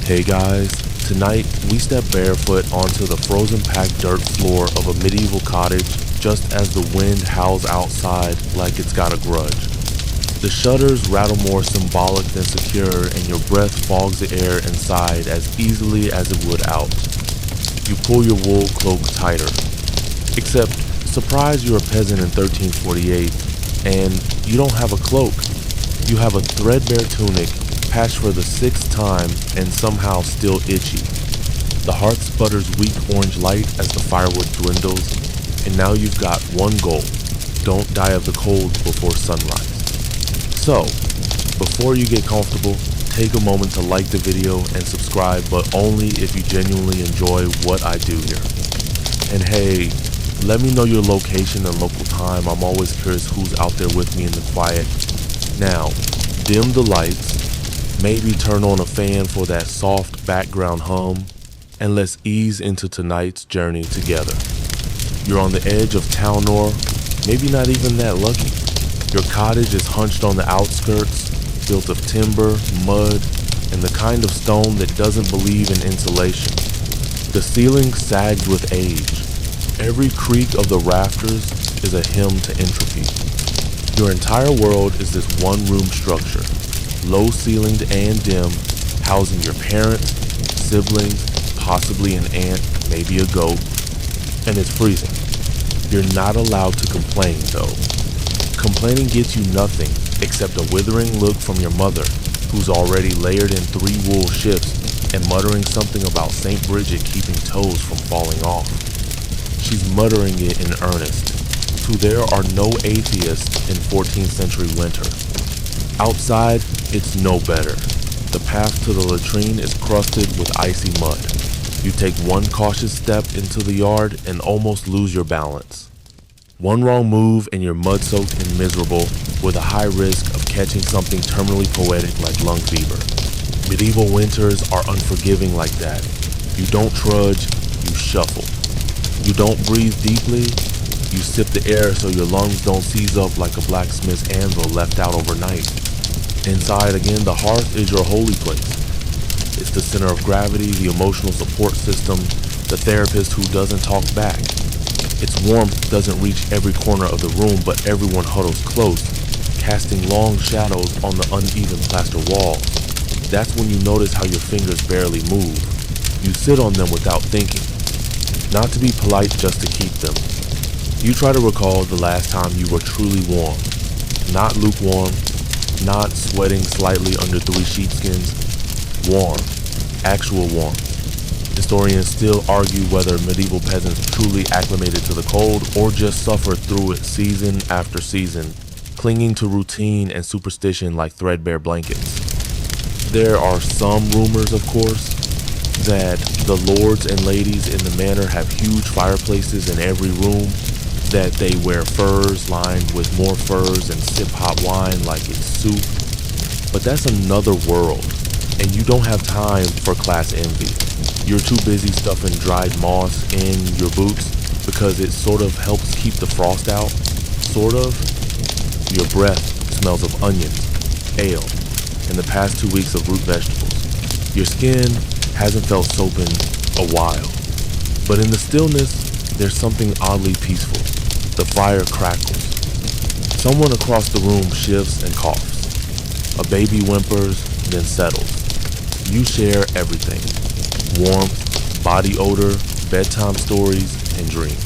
Hey guys, tonight we step barefoot onto the frozen-packed dirt floor of a medieval cottage just as the wind howls outside like it's got a grudge. The shutters rattle more symbolic than secure, and your breath fogs the air inside as easily as it would out. You pull your wool cloak tighter. Except, surprise, you're a peasant in 1348, and you don't have a cloak. You have a threadbare tunic, patched for the 6th time and somehow still itchy. The hearth sputters weak orange light as the firewood dwindles, and now you've got one goal: don't die of the cold before sunrise. So, before you get comfortable, take a moment to like the video and subscribe, but only if you genuinely enjoy what I do here. And hey, let me know your location and local time. I'm always curious who's out there with me in the quiet. Now, dim the lights, maybe turn on a fan for that soft background hum, and let's ease into tonight's journey together. You're on the edge of town, or maybe not even that lucky. Your cottage is hunched on the outskirts, built of timber, mud, and the kind of stone that doesn't believe in insulation. The ceiling sags with age. Every creak of the rafters is a hymn to entropy. Your entire world is this one-room structure, low-ceilinged and dim, housing your parents, siblings, possibly an aunt, maybe a goat, and it's freezing. You're not allowed to complain, though. Complaining gets you nothing except a withering look from your mother, who's already layered in 3 wool shifts and muttering something about St. Bridget keeping toes from falling off. She's muttering it in earnest, so there are no atheists in 14th century winter. Outside, it's no better. The path to the latrine is crusted with icy mud. You take one cautious step into the yard and almost lose your balance. One wrong move and you're mud-soaked and miserable, with a high risk of catching something terminally poetic like lung fever. Medieval winters are unforgiving like that. You don't trudge, you shuffle. You don't breathe deeply, you sip the air so your lungs don't seize up like a blacksmith's anvil left out overnight. Inside again, the hearth is your holy place. It's the center of gravity, the emotional support system, the therapist who doesn't talk back. Its warmth doesn't reach every corner of the room, but everyone huddles close, casting long shadows on the uneven plaster walls. That's when you notice how your fingers barely move. You sit on them without thinking, not to be polite, just to keep them. You try to recall the last time you were truly warm, not lukewarm, not sweating slightly under 3 sheepskins. Warm, actual warmth. Historians still argue whether medieval peasants truly acclimated to the cold or just suffered through it season after season, clinging to routine and superstition like threadbare blankets. There are some rumors, of course, that the lords and ladies in the manor have huge fireplaces in every room, that they wear furs lined with more furs and sip hot wine like it's soup. But that's another world, and you don't have time for class envy. You're too busy stuffing dried moss in your boots because it sort of helps keep the frost out. Sort of. Your breath smells of onions, ale, and the past 2 weeks of root vegetables. Your skin hasn't felt soap in a while. But in the stillness, there's something oddly peaceful. The fire crackles. Someone across the room shifts and coughs. A baby whimpers, then settles. You share everything. Warmth, body odor, bedtime stories, and dreams.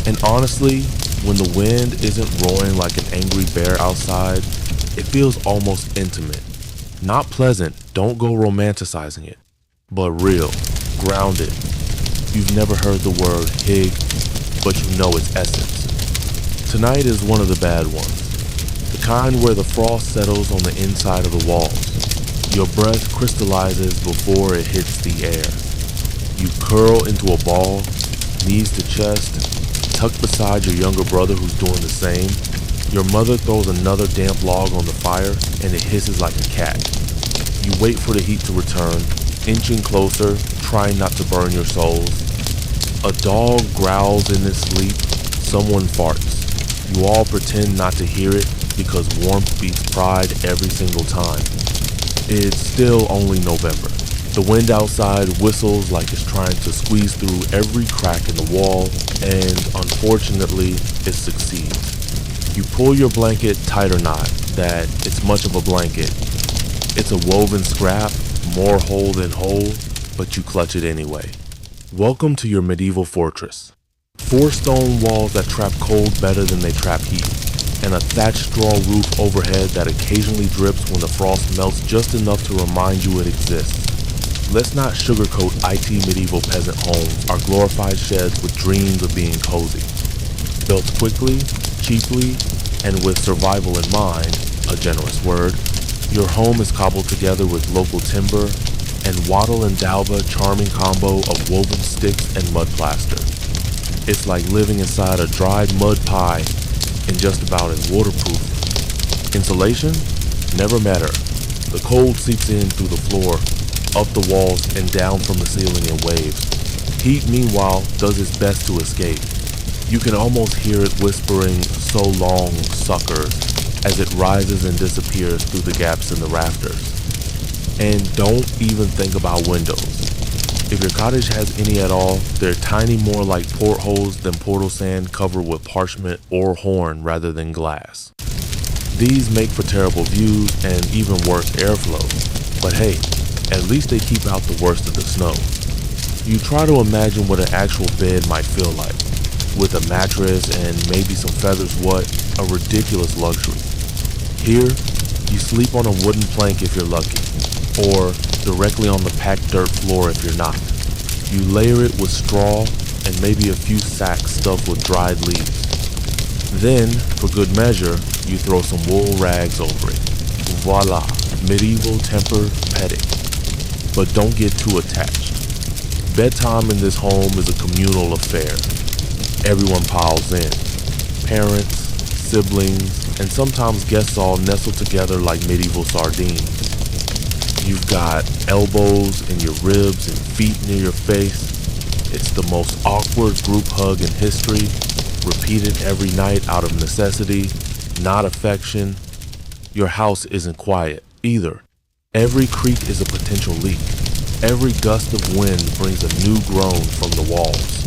And honestly, when the wind isn't roaring like an angry bear outside, it feels almost intimate. Not pleasant, don't go romanticizing it, but real, grounded. You've never heard the word hig, but you know its essence. Tonight is one of the bad ones, the kind where the frost settles on the inside of the walls. Your breath crystallizes before it hits the air. You curl into a ball, knees to chest, tucked beside your younger brother who's doing the same. Your mother throws another damp log on the fire, and it hisses like a cat. You wait for the heat to return, inching closer, trying not to burn your souls. A dog growls in his sleep. Someone farts. You all pretend not to hear it because warmth beats pride every single time. It's still only November. The wind outside whistles like it's trying to squeeze through every crack in the wall, and unfortunately, it succeeds. You pull your blanket tight or not, that it's much of a blanket. It's a woven scrap, more whole than whole, but you clutch it anyway. Welcome to your medieval fortress. 4 stone walls that trap cold better than they trap heat, and a thatched straw roof overhead that occasionally drips when the frost melts just enough to remind you it exists. Let's not sugarcoat IT medieval peasant homes, our glorified sheds with dreams of being cozy. Built quickly, cheaply, and with survival in mind, a generous word, your home is cobbled together with local timber and wattle and dalba charming combo of woven sticks and mud plaster. It's like living inside a dried mud pie and just about as waterproof. Insulation? Never met her. The cold seeps in through the floor, up the walls and down from the ceiling in waves. Heat, meanwhile, does its best to escape. You can almost hear it whispering, "So long, suckers," as it rises and disappears through the gaps in the rafters. And don't even think about windows. If your cottage has any at all, they're tiny, more like portholes than portal sand covered with parchment or horn rather than glass. These make for terrible views and even worse airflow. But hey, at least they keep out the worst of the snow. You try to imagine what an actual bed might feel like, with a mattress and maybe some feathers. What a ridiculous luxury. Here, you sleep on a wooden plank if you're lucky, or directly on the packed dirt floor if you're not. You layer it with straw and maybe a few sacks stuffed with dried leaves. Then, for good measure, you throw some wool rags over it. Voila, medieval tempered petting. But don't get too attached. Bedtime in this home is a communal affair. Everyone piles in. Parents, siblings, and sometimes guests all nestled together like medieval sardines. You've got elbows in your ribs and feet near your face. It's the most awkward group hug in history, repeated every night out of necessity, not affection. Your house isn't quiet either. Every creak is a potential leak. Every gust of wind brings a new groan from the walls.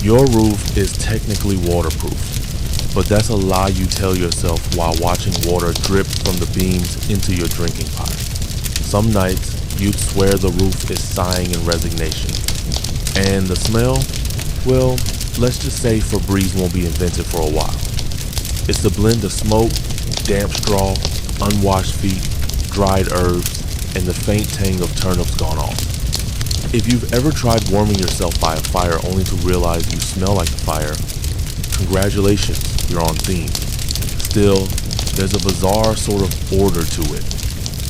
Your roof is technically waterproof, but that's a lie you tell yourself while watching water drip from the beams into your drinking pot. Some nights, you'd swear the roof is sighing in resignation. And the smell? Well, let's just say Febreze won't be invented for a while. It's the blend of smoke, damp straw, unwashed feet, dried herbs, and the faint tang of turnips gone off. If you've ever tried warming yourself by a fire only to realize you smell like the fire, congratulations, you're on theme. Still, there's a bizarre sort of order to it.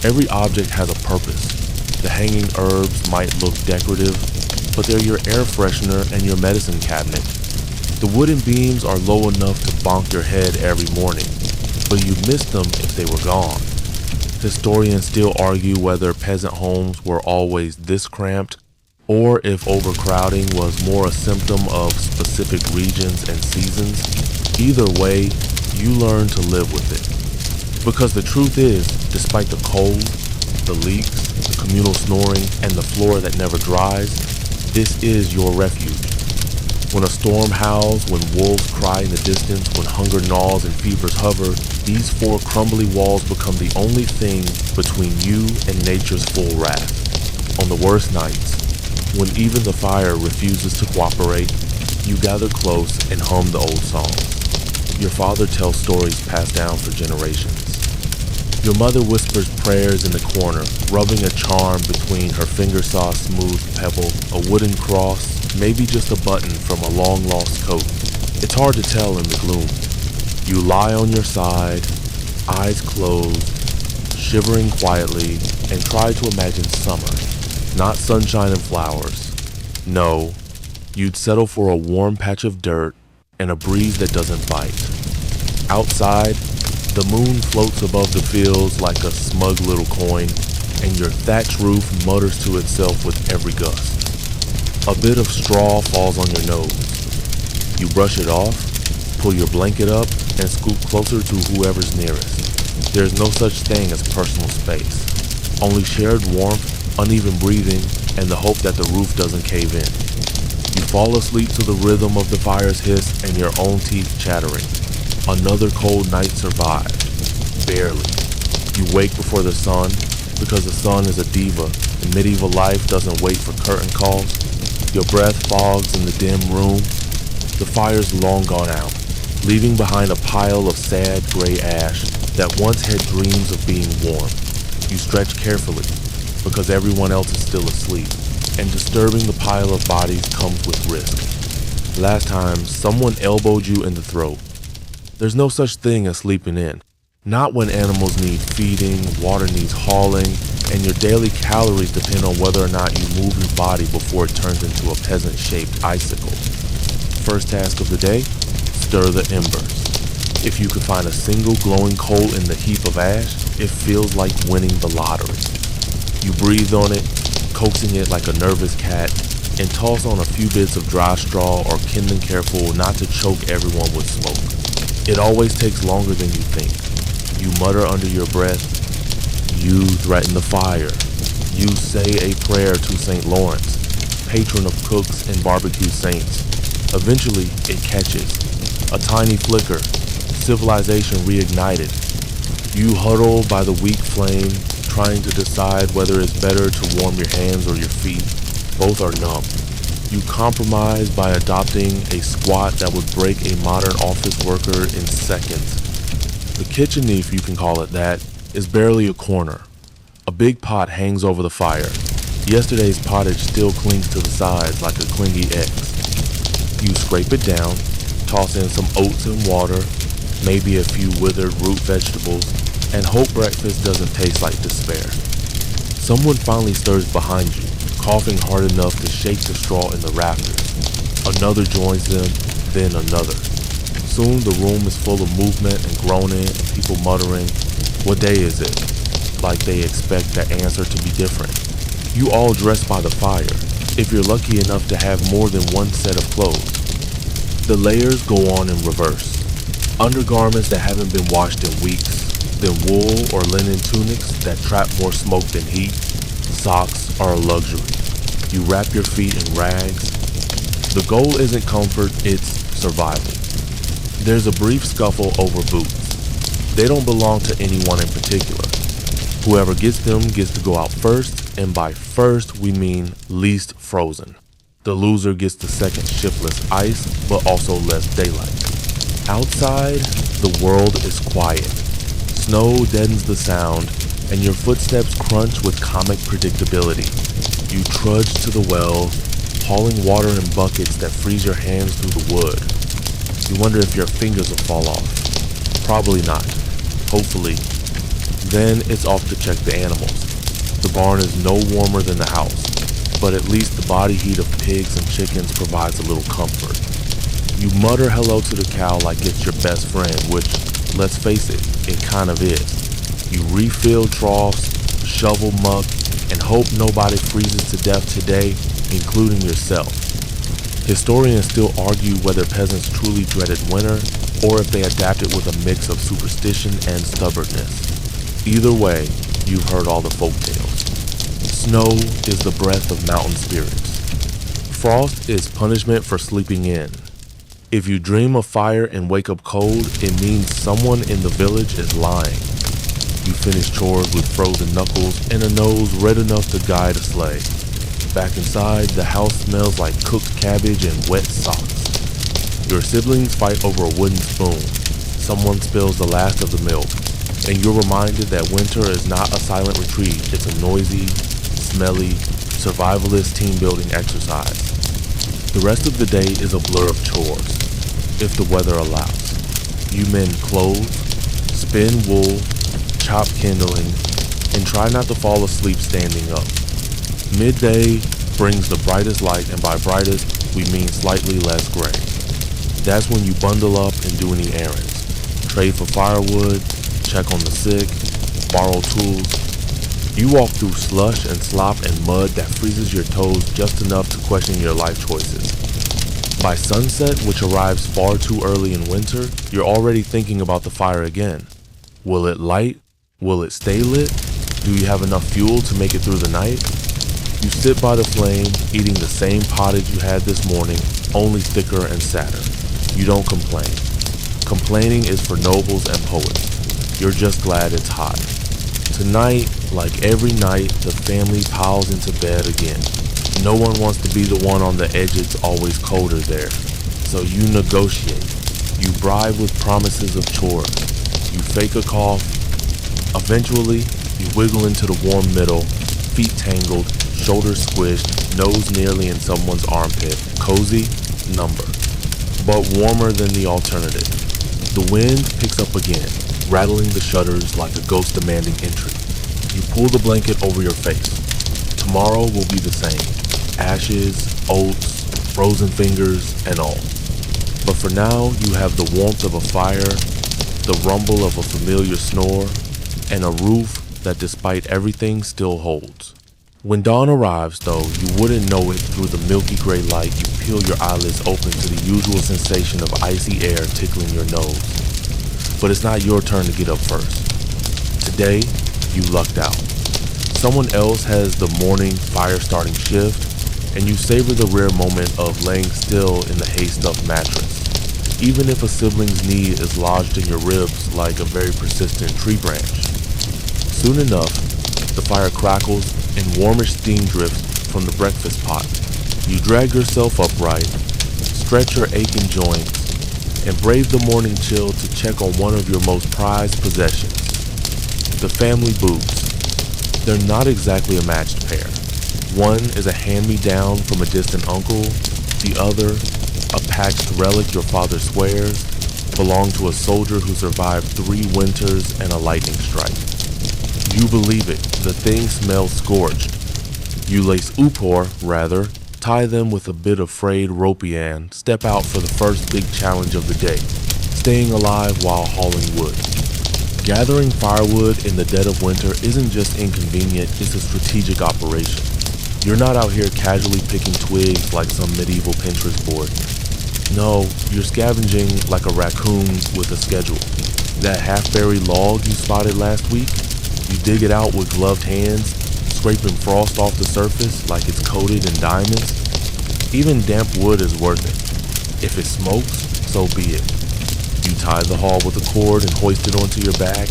Every object has a purpose. The hanging herbs might look decorative, but they're your air freshener and your medicine cabinet. The wooden beams are low enough to bonk your head every morning, but you'd miss them if they were gone. Historians still argue whether peasant homes were always this cramped, or if overcrowding was more a symptom of specific regions and seasons. Either way, you learn to live with it. Because the truth is, despite the cold, the leaks, the communal snoring, and the floor that never dries, this is your refuge. When a storm howls, when wolves cry in the distance, when hunger gnaws and fevers hover, these 4 crumbly walls become the only thing between you and nature's full wrath. On the worst nights, when even the fire refuses to cooperate, you gather close and hum the old songs. Your father tells stories passed down for generations. Your mother whispers prayers in the corner, rubbing a charm between her finger-saw smooth pebble, a wooden cross, maybe just a button from a long-lost coat. It's hard to tell in the gloom. You lie on your side, eyes closed, shivering quietly, and try to imagine summer. Not sunshine and flowers. No, you'd settle for a warm patch of dirt and a breeze that doesn't bite. Outside, the moon floats above the fields like a smug little coin, and your thatch roof mutters to itself with every gust. A bit of straw falls on your nose. You brush it off, pull your blanket up, and scoot closer to whoever's nearest. There's no such thing as personal space. Only shared warmth, uneven breathing, and the hope that the roof doesn't cave in. You fall asleep to the rhythm of the fire's hiss and your own teeth chattering. Another cold night survived. Barely. You wake before the sun, because the sun is a diva and medieval life doesn't wait for curtain calls. Your breath fogs in the dim room. The fire's long gone out, leaving behind a pile of sad gray ash that once had dreams of being warm. You stretch carefully, because everyone else is still asleep, and disturbing the pile of bodies comes with risk. Last time, someone elbowed you in the throat. There's no such thing as sleeping in. Not when animals need feeding, water needs hauling, and your daily calories depend on whether or not you move your body before it turns into a peasant-shaped icicle. First task of the day, stir the embers. If you could find a single glowing coal in the heap of ash, it feels like winning the lottery. You breathe on it, coaxing it like a nervous cat, and toss on a few bits of dry straw or kindling careful not to choke everyone with smoke. It always takes longer than you think. You mutter under your breath. You threaten the fire. You say a prayer to St. Lawrence, patron of cooks and barbecue saints. Eventually, it catches. A tiny flicker. Civilization reignited. You huddle by the weak flame, trying to decide whether it's better to warm your hands or your feet. Both are numb. You compromise by adopting a squat that would break a modern office worker in seconds. The kitchen, if you can call it that, is barely a corner. A big pot hangs over the fire. Yesterday's pottage still clings to the sides like a clingy ex. You scrape it down, toss in some oats and water, maybe a few withered root vegetables, and hope breakfast doesn't taste like despair. Someone finally stirs behind you, coughing hard enough to shake the straw in the rafters. Another joins them, then another. Soon the room is full of movement and groaning and people muttering, "What day is it?" Like they expect the answer to be different. You all dress by the fire, if you're lucky enough to have more than one set of clothes. The layers go on in reverse. Undergarments that haven't been washed in weeks, then wool or linen tunics that trap more smoke than heat. Socks are a luxury. You wrap your feet in rags. The goal isn't comfort, it's survival. There's a brief scuffle over boots. They don't belong to anyone in particular. Whoever gets them gets to go out first, and by first we mean least frozen. The loser gets the second shiftless ice, but also less daylight. Outside, the world is quiet. Snow deadens the sound, and your footsteps crunch with comic predictability. You trudge to the well, hauling water in buckets that freeze your hands through the wood. You wonder if your fingers will fall off. Probably not. Hopefully. Then it's off to check the animals. The barn is no warmer than the house, but at least the body heat of pigs and chickens provides a little comfort. You mutter hello to the cow like it's your best friend, which, let's face it kind of is. You refill troughs, shovel muck, and hope nobody freezes to death today, including yourself. Historians still argue whether peasants truly dreaded winter, or if they adapted with a mix of superstition and stubbornness. Either way, you've heard all the folktales. Snow is the breath of mountain spirits. Frost is punishment for sleeping in. If you dream of fire and wake up cold, it means someone in the village is lying. You finish chores with frozen knuckles and a nose red enough to guide a sleigh. Back inside, the house smells like cooked cabbage and wet socks. Your siblings fight over a wooden spoon. Someone spills the last of the milk, and you're reminded that winter is not a silent retreat, it's a noisy, smelly, survivalist team-building exercise. The rest of the day is a blur of chores, if the weather allows. You mend clothes, spin wool, chop kindling, and try not to fall asleep standing up. Midday brings the brightest light, and by brightest, we mean slightly less gray. That's when you bundle up and do any errands. Trade for firewood, check on the sick, borrow tools. You walk through slush and slop and mud that freezes your toes just enough to question your life choices. By sunset, which arrives far too early in winter, you're already thinking about the fire again. Will it light? Will it stay lit? Do you have enough fuel to make it through the night? You sit by the flame, eating the same pottage you had this morning, only thicker and sadder. You don't complain. Complaining is for nobles and poets. You're just glad it's hot. Tonight, like every night, the family piles into bed again. No one wants to be the one on the edge. It's always colder there. So you negotiate. You bribe with promises of chores. You fake a cough. Eventually, you wiggle into the warm middle, feet tangled, shoulders squished, nose nearly in someone's armpit. Cozy? Number. But warmer than the alternative. The wind picks up again, rattling the shutters like a ghost demanding entry. You pull the blanket over your face. Tomorrow will be the same. Ashes, oats, frozen fingers, and all. But for now, you have the warmth of a fire, the rumble of a familiar snore, and a roof that despite everything still holds. When dawn arrives, though, you wouldn't know it through the milky gray light. You peel your eyelids open to the usual sensation of icy air tickling your nose. But it's not your turn to get up first. Today, you lucked out. Someone else has the morning fire-starting shift, and you savor the rare moment of laying still in the hay-stuffed mattress, even if a sibling's knee is lodged in your ribs like a very persistent tree branch. Soon enough, the fire crackles and warmish steam drifts from the breakfast pot. You drag yourself upright, stretch your aching joints, and brave the morning chill to check on one of your most prized possessions, the family boots. They're not exactly a matched pair. One is a hand-me-down from a distant uncle, the other, a patched relic your father swears, belonged to a soldier who survived 3 winters and a lightning strike. You believe it, the thing smells scorched. You lace tie them with a bit of frayed ropian, step out for the first big challenge of the day, staying alive while hauling wood. Gathering firewood in the dead of winter isn't just inconvenient, it's a strategic operation. You're not out here casually picking twigs like some medieval Pinterest board. No, you're scavenging like a raccoon with a schedule. That half-buried log you spotted last week, you dig it out with gloved hands, scraping frost off the surface like it's coated in diamonds. Even damp wood is worth it. If it smokes, so be it. You tie the haul with a cord and hoist it onto your back.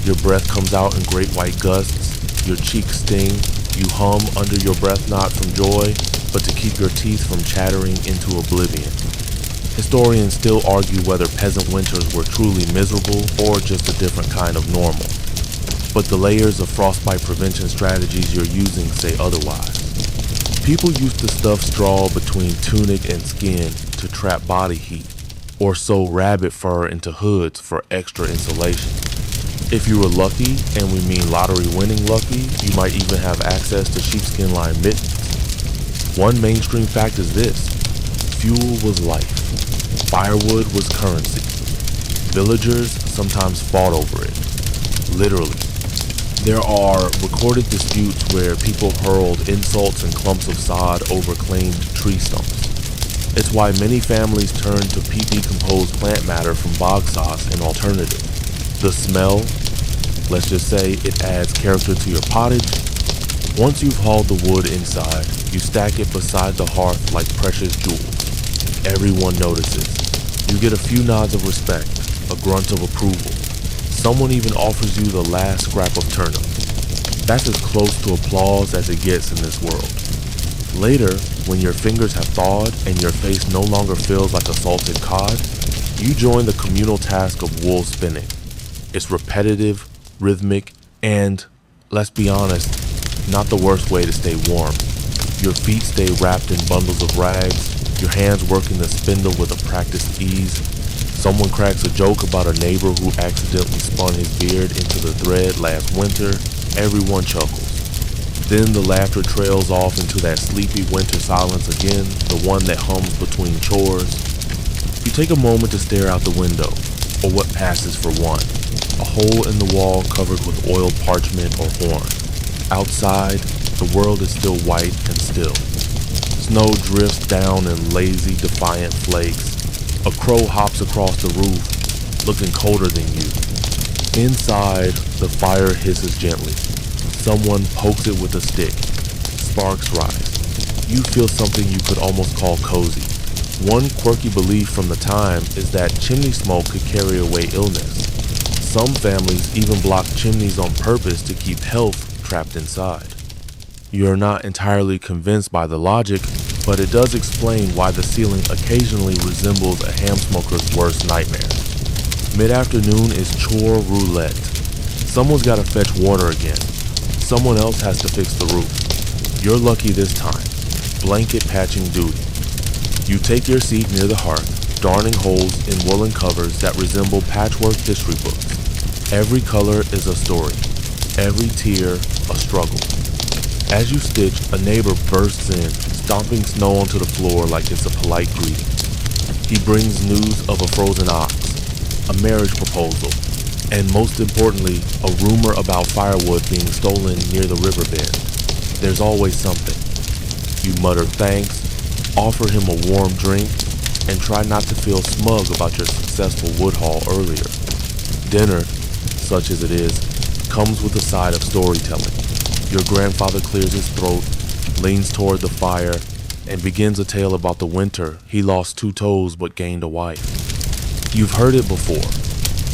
Your breath comes out in great white gusts. Your cheeks sting. You hum under your breath, not from joy, but to keep your teeth from chattering into oblivion. Historians still argue whether peasant winters were truly miserable or just a different kind of normal. But the layers of frostbite prevention strategies you're using say otherwise. People used to stuff straw between tunic and skin to trap body heat, or sew rabbit fur into hoods for extra insulation. If you were lucky, and we mean lottery-winning lucky, you might even have access to sheepskin-lined mittens. One mainstream fact is this: fuel was life. Firewood was currency. Villagers sometimes fought over it. Literally. There are recorded disputes where people hurled insults and clumps of sod over claimed tree stumps. It's why many families turn to decomposed plant matter from bog sauce an alternative. The smell, let's just say it adds character to your pottage. Once you've hauled the wood inside, you stack it beside the hearth like precious jewels. Everyone notices. You get a few nods of respect, a grunt of approval. Someone even offers you the last scrap of turnip. That's as close to applause as it gets in this world. Later, when your fingers have thawed and your face no longer feels like a salted cod, you join the communal task of wool spinning. It's repetitive, rhythmic, and, let's be honest, not the worst way to stay warm. Your feet stay wrapped in bundles of rags, your hands working the spindle with a practiced ease. Someone cracks a joke about a neighbor who accidentally spun his beard into the thread last winter. Everyone chuckles. Then the laughter trails off into that sleepy winter silence again, the one that hums between chores. You take a moment to stare out the window, or what passes for one. A hole in the wall covered with oiled parchment or horn. Outside, the world is still white and still. Snow drifts down in lazy, defiant flakes. A crow hops across the roof, looking colder than you. Inside, the fire hisses gently. someone pokes it with a stick. Sparks rise. You feel something you could almost call cozy. One quirky belief from the time is that chimney smoke could carry away illness. Some families even block chimneys on purpose to keep health trapped inside. You're not entirely convinced by the logic, but it does explain why the ceiling occasionally resembles a ham smoker's worst nightmare. Mid-afternoon is chore roulette. Someone's got to fetch water again. Someone else has to fix the roof. You're lucky this time. Blanket patching duty. You take your seat near the hearth, darning holes in woolen covers that resemble patchwork history books. Every color is a story. Every tear, a struggle. As you stitch, a neighbor bursts in, stomping snow onto the floor like it's a polite greeting. He brings news of a frozen ox, a marriage proposal, and most importantly, a rumor about firewood being stolen near the river bend. There's always something. You mutter thanks, offer him a warm drink, and try not to feel smug about your successful wood haul earlier. Dinner, such as it is, comes with a side of storytelling. Your grandfather clears his throat, leans toward the fire, and begins a tale about the winter he lost 2 toes but gained a wife. You've heard it before,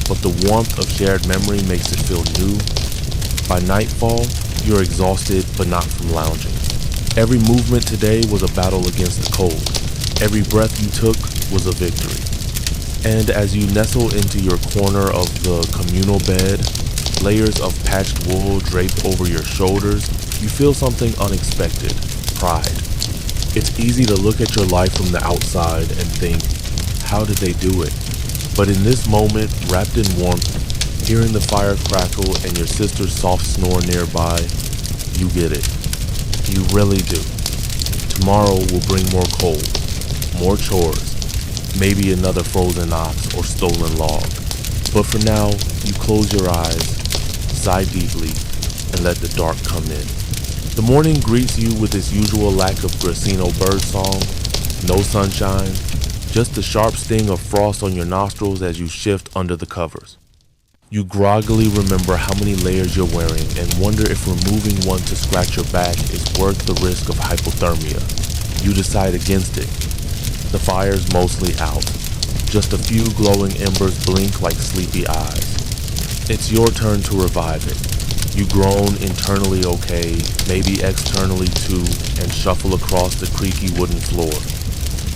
but the warmth of shared memory makes it feel new. By nightfall, you're exhausted but not from lounging. Every movement today was a battle against the cold. Every breath you took was a victory. And as you nestle into your corner of the communal bed, layers of patched wool draped over your shoulders, you feel something unexpected, pride. It's easy to look at your life from the outside and think, how did they do it? But in this moment, wrapped in warmth, hearing the fire crackle and your sister's soft snore nearby, you get it. You really do. Tomorrow will bring more cold, more chores, maybe another frozen ox or stolen log. But for now, you close your eyes, sigh deeply, and let the dark come in. The morning greets you with its usual lack of Gracino birdsong, no sunshine, just the sharp sting of frost on your nostrils as you shift under the covers. You groggily remember how many layers you're wearing and wonder if removing one to scratch your back is worth the risk of hypothermia. You decide against it. The fire's mostly out. Just a few glowing embers blink like sleepy eyes. It's your turn to revive it. You groan internally okay, maybe externally too, and shuffle across the creaky wooden floor.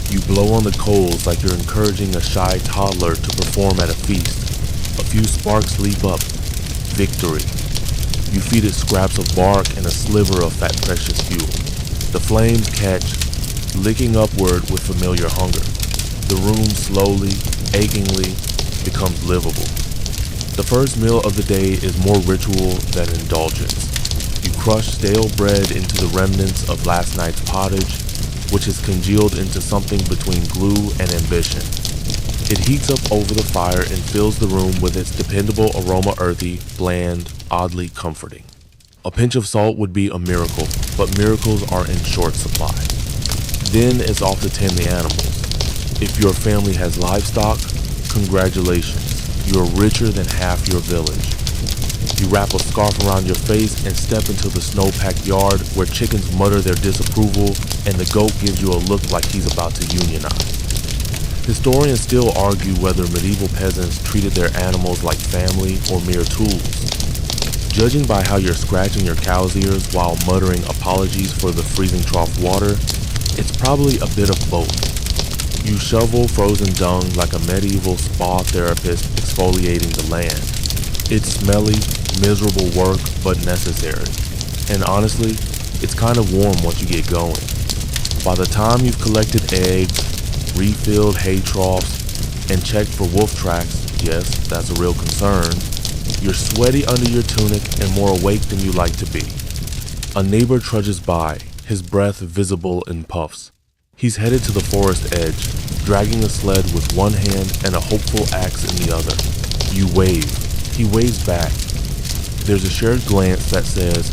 You blow on the coals like you're encouraging a shy toddler to perform at a feast. A few sparks leap up. Victory. You feed it scraps of bark and a sliver of fat precious fuel. The flames catch, licking upward with familiar hunger. The room slowly, achingly, becomes livable. The first meal of the day is more ritual than indulgence. You crush stale bread into the remnants of last night's pottage, which is congealed into something between glue and ambition. It heats up over the fire and fills the room with its dependable aroma, earthy, bland, oddly comforting. A pinch of salt would be a miracle, but miracles are in short supply. Then it's off to tend the animals. If your family has livestock, congratulations, you are richer than half your village. You wrap a scarf around your face and step into the snow-packed yard where chickens mutter their disapproval and the goat gives you a look like he's about to unionize. Historians still argue whether medieval peasants treated their animals like family or mere tools. Judging by how you're scratching your cow's ears while muttering apologies for the freezing trough water, it's probably a bit of both. You shovel frozen dung like a medieval spa therapist exfoliating the land. It's smelly, miserable work, but necessary. And honestly, it's kind of warm once you get going. By the time you've collected eggs, refilled hay troughs, and checked for wolf tracks, yes, that's a real concern, you're sweaty under your tunic and more awake than you like to be. A neighbor trudges by, his breath visible in puffs. He's headed to the forest edge, dragging a sled with one hand and a hopeful axe in the other. You wave. He waves back. There's a shared glance that says,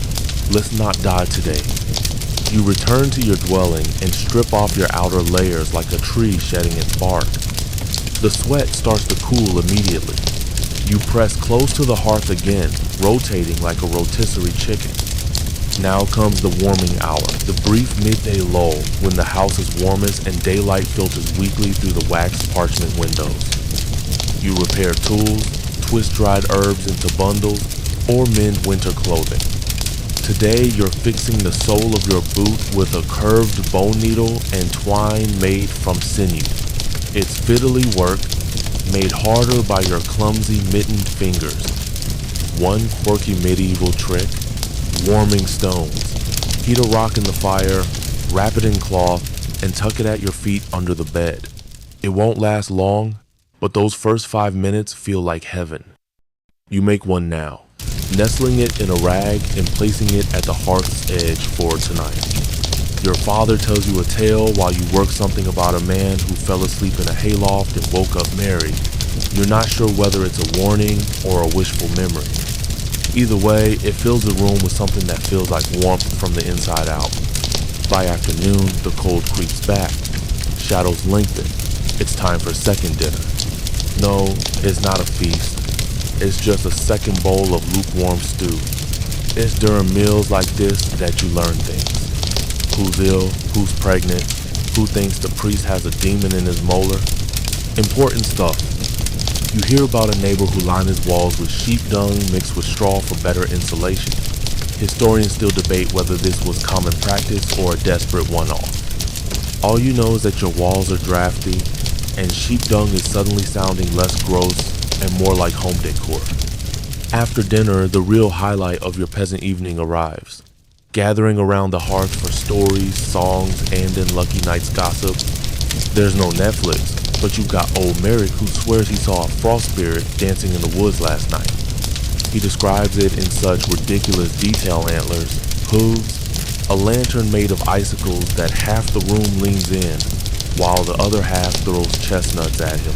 "Let's not die today." You return to your dwelling and strip off your outer layers like a tree shedding its bark. The sweat starts to cool immediately. You press close to the hearth again, rotating like a rotisserie chicken. Now comes the warming hour, the brief midday lull when the house is warmest and daylight filters weakly through the waxed parchment windows. You repair tools, twist dried herbs into bundles, or mend winter clothing. Today you're fixing the sole of your boot with a curved bone needle and twine made from sinew. It's fiddly work, made harder by your clumsy mittened fingers. One quirky medieval trick, warming stones. Heat a rock in the fire, wrap it in cloth, and tuck it at your feet under the bed. It won't last long, but those first 5 minutes feel like heaven. You make one now, nestling it in a rag and placing it at the hearth's edge for tonight. Your father tells you a tale while you work something about a man who fell asleep in a hayloft and woke up married. You're not sure whether it's a warning or a wishful memory. Either way, it fills the room with something that feels like warmth from the inside out. By afternoon, the cold creeps back. Shadows lengthen. It's time for second dinner. No, it's not a feast. It's just a second bowl of lukewarm stew. It's during meals like this that you learn things. Who's ill, who's pregnant, who thinks the priest has a demon in his molar. Important stuff. You hear about a neighbor who lined his walls with sheep dung mixed with straw for better insulation. Historians still debate whether this was common practice or a desperate one-off. All you know is that your walls are drafty, and sheep dung is suddenly sounding less gross and more like home decor. After dinner, the real highlight of your peasant evening arrives. Gathering around the hearth for stories, songs, and in Lucky Night's gossip. There's no Netflix, but you've got old Merrick who swears he saw a frost spirit dancing in the woods last night. He describes it in such ridiculous detail: antlers, hooves, a lantern made of icicles that half the room leans in, while the other half throws chestnuts at him.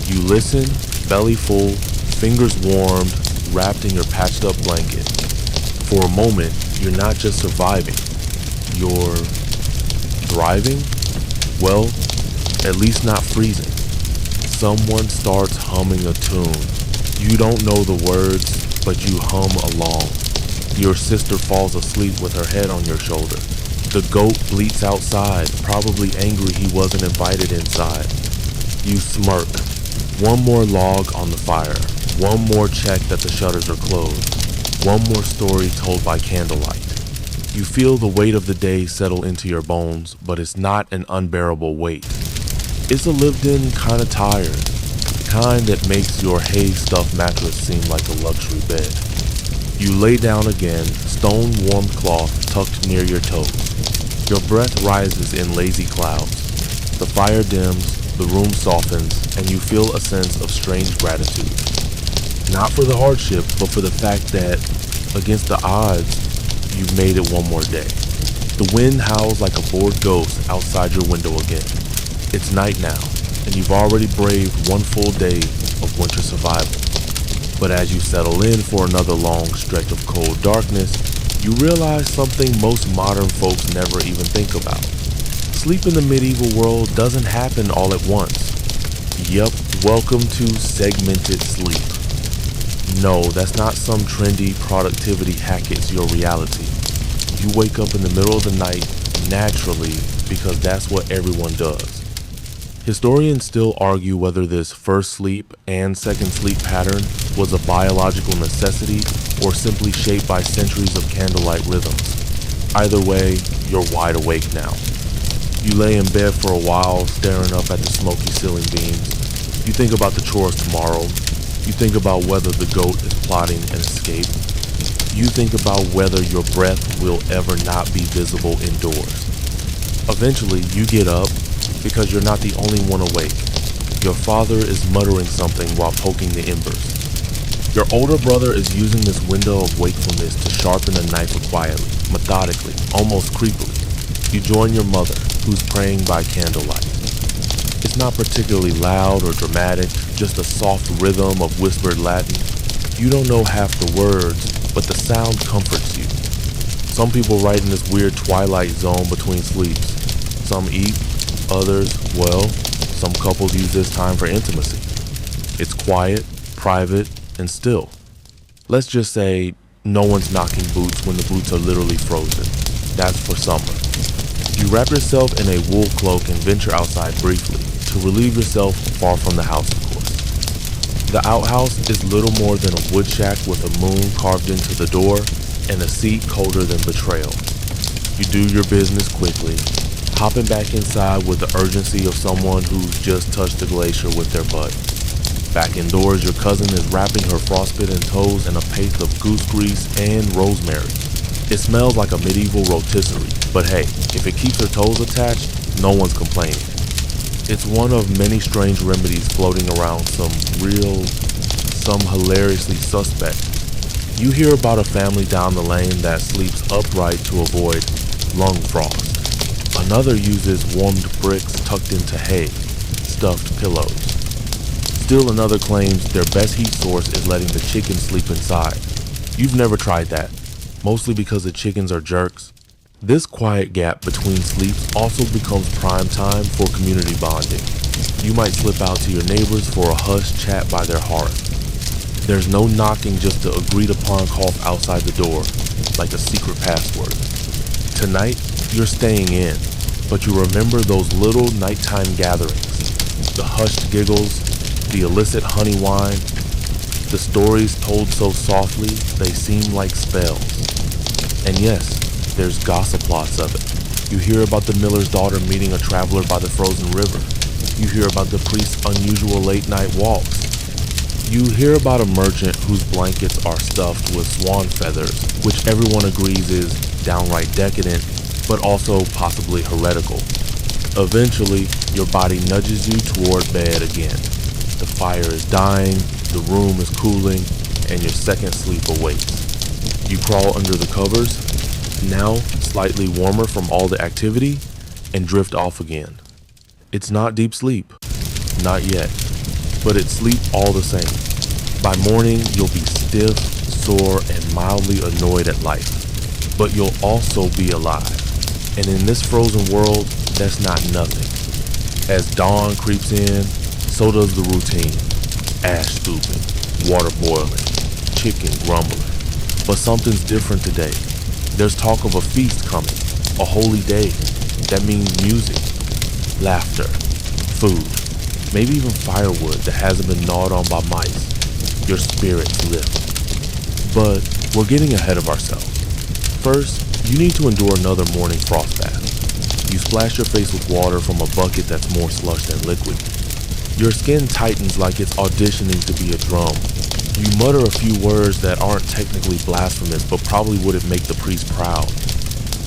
You listen, belly full, fingers warmed, wrapped in your patched up blanket. For a moment, you're not just surviving, you're thriving? Well, at least not freezing. Someone starts humming a tune. You don't know the words, but you hum along. Your sister falls asleep with her head on your shoulder. The goat bleats outside, probably angry he wasn't invited inside. You smirk. One more log on the fire. One more check that the shutters are closed. One more story told by candlelight. You feel the weight of the day settle into your bones, but it's not an unbearable weight. It's a lived-in kind of tired, the kind that makes your hay-stuffed mattress seem like a luxury bed. You lay down again, stone-warmed cloth tucked near your toes. Your breath rises in lazy clouds. The fire dims, the room softens, and you feel a sense of strange gratitude. Not for the hardship, but for the fact that, against the odds, you've made it one more day. The wind howls like a bored ghost outside your window again. It's night now, and you've already braved one full day of winter survival. But as you settle in for another long stretch of cold darkness, you realize something most modern folks never even think about. Sleep in the medieval world doesn't happen all at once. Yep, welcome to segmented sleep. No, that's not some trendy productivity hack, it's your reality. You wake up in the middle of the night naturally because that's what everyone does. Historians still argue whether this first sleep and second sleep pattern was a biological necessity or simply shaped by centuries of candlelight rhythms. Either way, you're wide awake now. You lay in bed for a while, staring up at the smoky ceiling beams. You think about the chores tomorrow. You think about whether the goat is plotting an escape. You think about whether your breath will ever not be visible indoors. Eventually, you get up because you're not the only one awake. Your father is muttering something while poking the embers. Your older brother is using this window of wakefulness to sharpen a knife quietly, methodically, almost creepily. You join your mother, who's praying by candlelight. It's not particularly loud or dramatic, just a soft rhythm of whispered Latin. You don't know half the words, but the sound comforts you. Some people write in this weird twilight zone between sleeps. Some eat, others, well, some couples use this time for intimacy. It's quiet, private, and still. Let's just say No one's knocking boots when the boots are literally frozen. That's for summer. You wrap yourself in a wool cloak and venture outside briefly to relieve yourself far from the house, of course. The outhouse is little more than a wood shack with a moon carved into the door and a seat colder than betrayal. You do your business quickly, hopping back inside with the urgency of someone who's just touched the glacier with their butt. Back indoors, your cousin is wrapping her frostbitten toes in a paste of goose grease and rosemary. It smells like a medieval rotisserie, but hey, if it keeps her toes attached, no one's complaining. It's one of many strange remedies floating around, some hilariously suspect. You hear about a family down the lane that sleeps upright to avoid lung frost. Another uses warmed bricks tucked into hay, stuffed pillows. Still another claims their best heat source is letting the chickens sleep inside. You've never tried that, mostly because the chickens are jerks. This quiet gap between sleeps also becomes prime time for community bonding. You might slip out to your neighbors for a hushed chat by their hearth. There's no knocking, just the agreed upon cough outside the door, like a secret password. Tonight, you're staying in, but you remember those little nighttime gatherings, the hushed giggles, the illicit honey wine, the stories told so softly they seem like spells. And yes, there's gossip plots of it. You hear about the miller's daughter meeting a traveler by the frozen river. You hear about the priest's unusual late-night walks. You hear about a merchant whose blankets are stuffed with swan feathers, which everyone agrees is downright decadent, but also possibly heretical. Eventually, your body nudges you toward bed again. The fire is dying, the room is cooling, and your second sleep awaits. You crawl under the covers, now slightly warmer from all the activity, and drift off again. It's not deep sleep, not yet, but it's sleep all the same. By morning, you'll be stiff, sore, and mildly annoyed at life, but you'll also be alive. And in this frozen world, that's not nothing. As dawn creeps in, so does the routine. Ash scooping, water boiling, chicken grumbling. But something's different today. There's talk of a feast coming, a holy day. That means music, laughter, food, maybe even firewood that hasn't been gnawed on by mice. Your spirits lift. But we're getting ahead of ourselves. First, you need to endure another morning frost bath. You splash your face with water from a bucket that's more slush than liquid. Your skin tightens like it's auditioning to be a drum. You mutter a few words that aren't technically blasphemous, but probably wouldn't make the priest proud.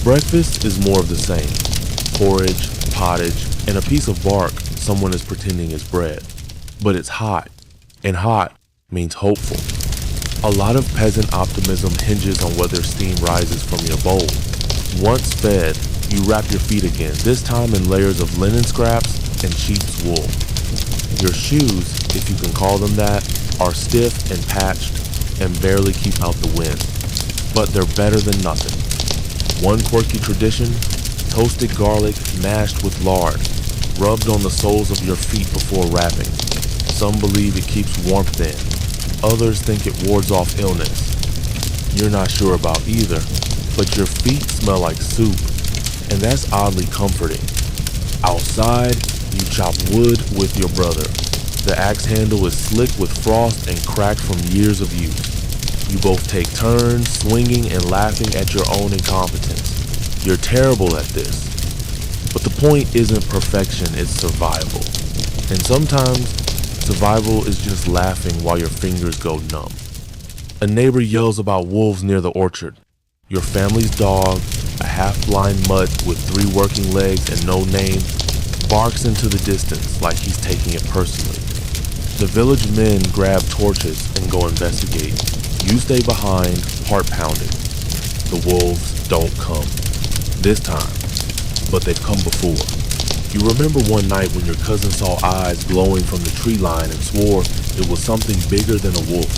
Breakfast is more of the same. Porridge, pottage, and a piece of bark someone is pretending is bread. But it's hot, and hot means hopeful. A lot of peasant optimism hinges on whether steam rises from your bowl. Once fed, you wrap your feet again, this time in layers of linen scraps and sheep's wool. Your shoes, if you can call them that, are stiff and patched and barely keep out the wind. But they're better than nothing. One quirky tradition, toasted garlic mashed with lard, rubbed on the soles of your feet before wrapping. Some believe it keeps warmth in. Others think it wards off illness. You're not sure about either, but your feet smell like soup, and that's oddly comforting. Outside, you chop wood with your brother. The axe handle is slick with frost and cracked from years of use. You both take turns swinging and laughing at your own incompetence. You're terrible at this. But the point isn't perfection, it's survival. And sometimes, survival is just laughing while your fingers go numb. A neighbor yells about wolves near the orchard. Your family's dog, a half-blind mutt with 3 working legs and no name, barks into the distance like he's taking it personally. The village men grab torches and go investigate. You stay behind, heart pounding. The wolves don't come. This time. But they've come before. You remember one night when your cousin saw eyes glowing from the tree line and swore it was something bigger than a wolf.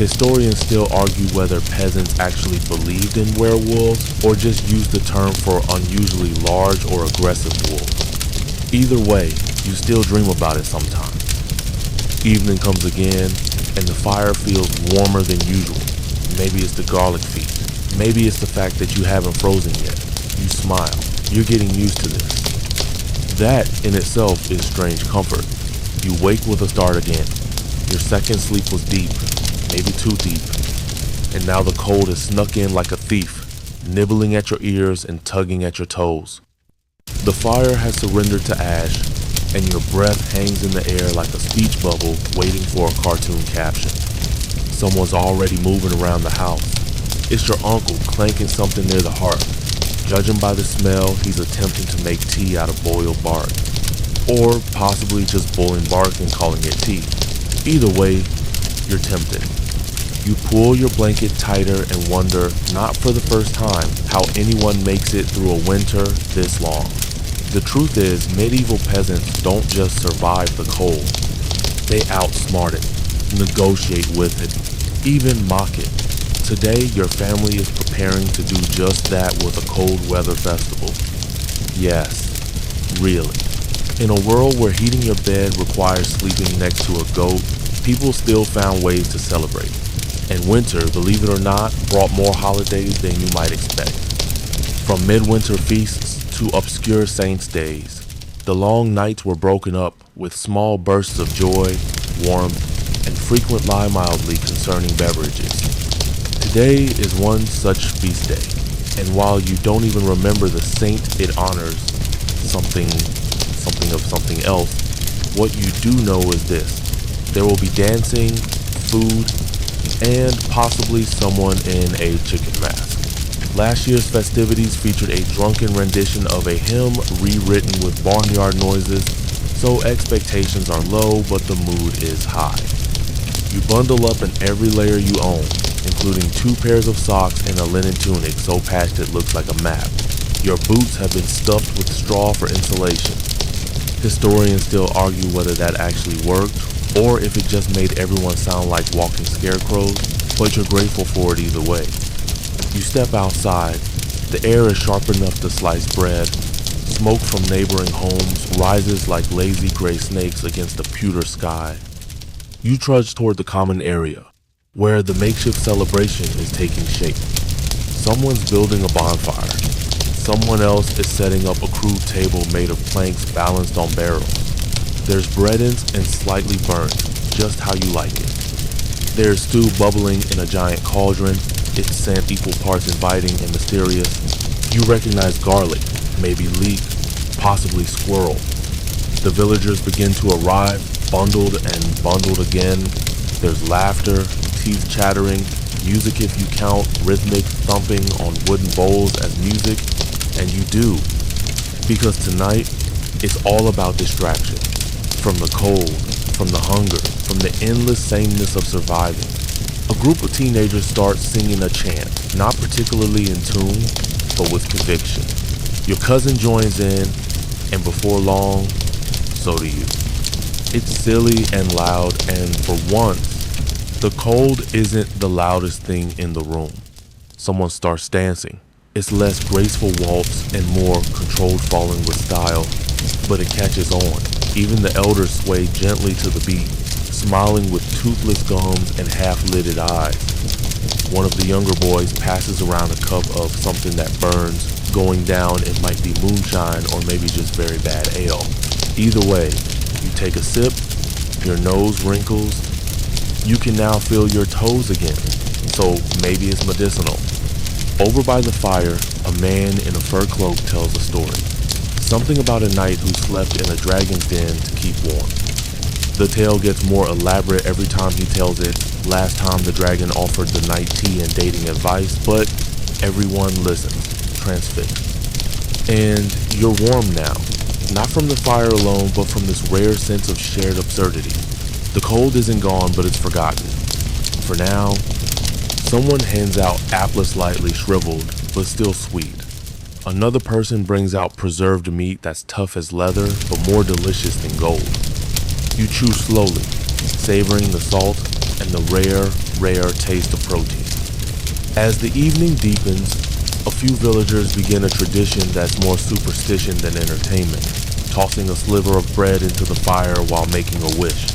Historians still argue whether peasants actually believed in werewolves or just used the term for unusually large or aggressive wolves. Either way, you still dream about it sometimes. Evening comes again, and the fire feels warmer than usual. Maybe it's the garlic feet. Maybe it's the fact that you haven't frozen yet. You smile. You're getting used to this. That in itself is strange comfort. You wake with a start again. Your second sleep was deep, maybe too deep. And now the cold has snuck in like a thief, nibbling at your ears and tugging at your toes. The fire has surrendered to ash, and your breath hangs in the air like a speech bubble waiting for a cartoon caption. Someone's already moving around the house. It's your uncle clanking something near the hearth. Judging by the smell, he's attempting to make tea out of boiled bark. Or possibly just boiling bark and calling it tea. Either way, you're tempted. You pull your blanket tighter and wonder, not for the first time, how anyone makes it through a winter this long. The truth is, medieval peasants don't just survive the cold. They outsmart it, negotiate with it, even mock it. Today, your family is preparing to do just that with a cold weather festival. Yes, really. In a world where heating your bed requires sleeping next to a goat, people still found ways to celebrate. And winter, believe it or not, brought more holidays than you might expect. From midwinter feasts to obscure saints' days, the long nights were broken up with small bursts of joy, warmth, and frequent lie mildly concerning beverages. Today is one such feast day, and while you don't even remember the saint it honors, something of something else, what you do know is this: there will be dancing, food, and possibly someone in a chicken mask. Last year's festivities featured a drunken rendition of a hymn rewritten with barnyard noises, so expectations are low but the mood is high. You bundle up in every layer you own, including 2 pairs of socks and a linen tunic so patched it looks like a map. Your boots have been stuffed with straw for insulation. Historians still argue whether that actually worked, or if it just made everyone sound like walking scarecrows, but you're grateful for it either way. You step outside. The air is sharp enough to slice bread. Smoke from neighboring homes rises like lazy gray snakes against the pewter sky. You trudge toward the common area, where the makeshift celebration is taking shape. Someone's building a bonfire. Someone else is setting up a crude table made of planks balanced on barrels. There's breadings and slightly burnt, just how you like it. There's stew bubbling in a giant cauldron, its scent equal parts inviting and mysterious. You recognize garlic, maybe leek, possibly squirrel. The villagers begin to arrive, bundled and bundled again. There's laughter, teeth chattering, music if you count rhythmic thumping on wooden bowls as music, and you do. Because tonight, it's all about distraction. From the cold, from the hunger, from the endless sameness of surviving. A group of teenagers start singing a chant, not particularly in tune, but with conviction. Your cousin joins in, and before long, so do you. It's silly and loud, and for once, the cold isn't the loudest thing in the room. Someone starts dancing. It's less graceful waltz and more controlled falling with style, but it catches on. Even the elders sway gently to the beat, smiling with toothless gums and half-lidded eyes. One of the younger boys passes around a cup of something that burns. Going down, it might be moonshine or maybe just very bad ale. Either way, you take a sip, your nose wrinkles. You can now feel your toes again, so maybe it's medicinal. Over by the fire, a man in a fur cloak tells a story. Something about a knight who slept in a dragon's den to keep warm. The tale gets more elaborate every time he tells it. Last time the dragon offered the knight tea and dating advice, but everyone listens, transfixed. And you're warm now, not from the fire alone, but from this rare sense of shared absurdity. The cold isn't gone, but it's forgotten. For now, someone hands out apple slightly shriveled, but still sweet. Another person brings out preserved meat that's tough as leather, but more delicious than gold. You chew slowly, savoring the salt and the rare taste of protein. As the evening deepens, a few villagers begin a tradition that's more superstition than entertainment, tossing a sliver of bread into the fire while making a wish.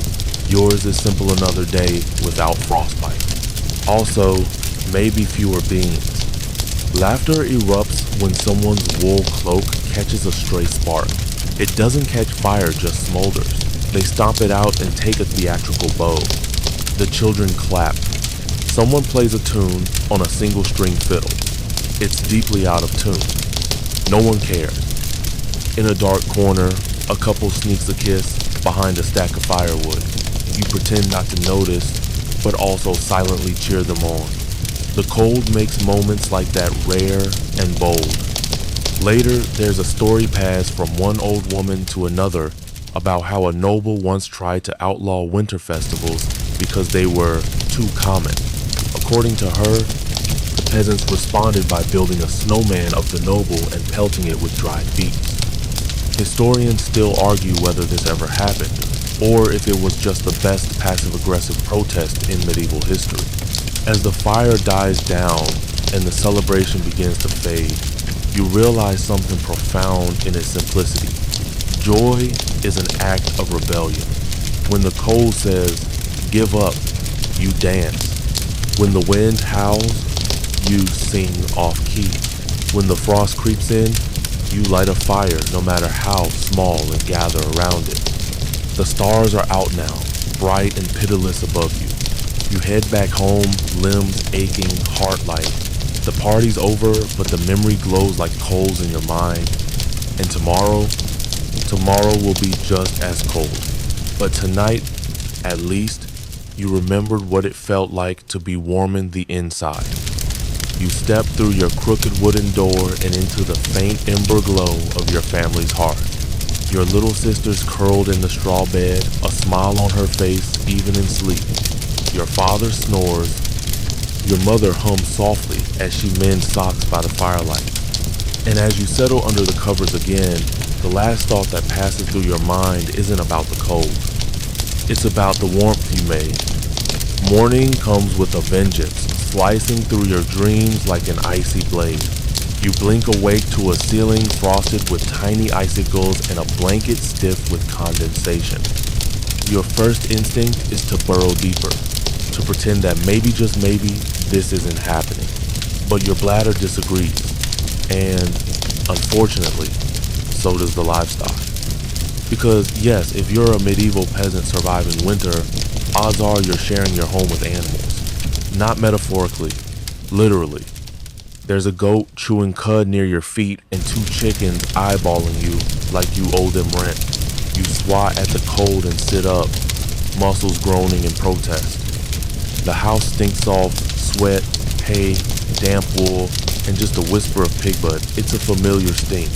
Yours is simple another day without frostbite. Also, maybe fewer beans. Laughter erupts when someone's wool cloak catches a stray spark. It doesn't catch fire, just smolders. They stomp it out and take a theatrical bow. The children clap. Someone plays a tune on a single string fiddle. It's deeply out of tune. No one cares. In a dark corner, a couple sneaks a kiss behind a stack of firewood. You pretend not to notice, but also silently cheer them on. The cold makes moments like that rare and bold. Later, there's a story passed from one old woman to another about how a noble once tried to outlaw winter festivals because they were too common. According to her, the peasants responded by building a snowman of the noble and pelting it with dried beets. Historians still argue whether this ever happened, or if it was just the best passive-aggressive protest in medieval history. As the fire dies down and the celebration begins to fade, you realize something profound in its simplicity. Joy is an act of rebellion. When the cold says, "Give up," you dance. When the wind howls, you sing off-key. When the frost creeps in, you light a fire no matter how small and gather around it. The stars are out now, bright and pitiless above you. You head back home, limbs aching, heart light. The party's over, but the memory glows like coals in your mind. And tomorrow will be just as cold. But tonight, at least, you remembered what it felt like to be warming the inside. You step through your crooked wooden door and into the faint ember glow of your family's hearth. Your little sister's curled in the straw bed, a smile on her face even in sleep. Your father snores. Your mother hums softly as she mends socks by the firelight. And as you settle under the covers again, the last thought that passes through your mind isn't about the cold. It's about the warmth you made. Morning comes with a vengeance, slicing through your dreams like an icy blade. You blink awake to a ceiling frosted with tiny icicles and a blanket stiff with condensation. Your first instinct is to burrow deeper, to pretend that maybe, just maybe, this isn't happening. But your bladder disagrees, and unfortunately, so does the livestock. Because yes, if you're a medieval peasant surviving winter, odds are you're sharing your home with animals. Not metaphorically, literally. There's a goat chewing cud near your feet and two chickens eyeballing you like you owe them rent. You swat at the cold and sit up, muscles groaning in protest. The house stinks off sweat, hay, damp wool, and just a whisper of pig butt. It's a familiar stink,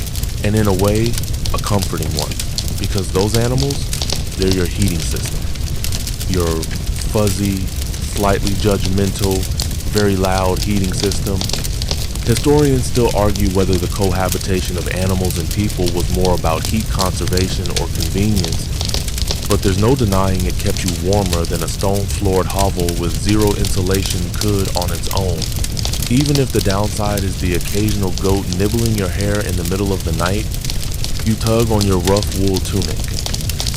and in a way, a comforting one, because those animals, they're your heating system. Your fuzzy, slightly judgmental, very loud heating system. Historians still argue whether the cohabitation of animals and people was more about heat conservation or convenience, but there's no denying it kept you warmer than a stone-floored hovel with zero insulation could on its own. Even if the downside is the occasional goat nibbling your hair in the middle of the night, you tug on your rough wool tunic,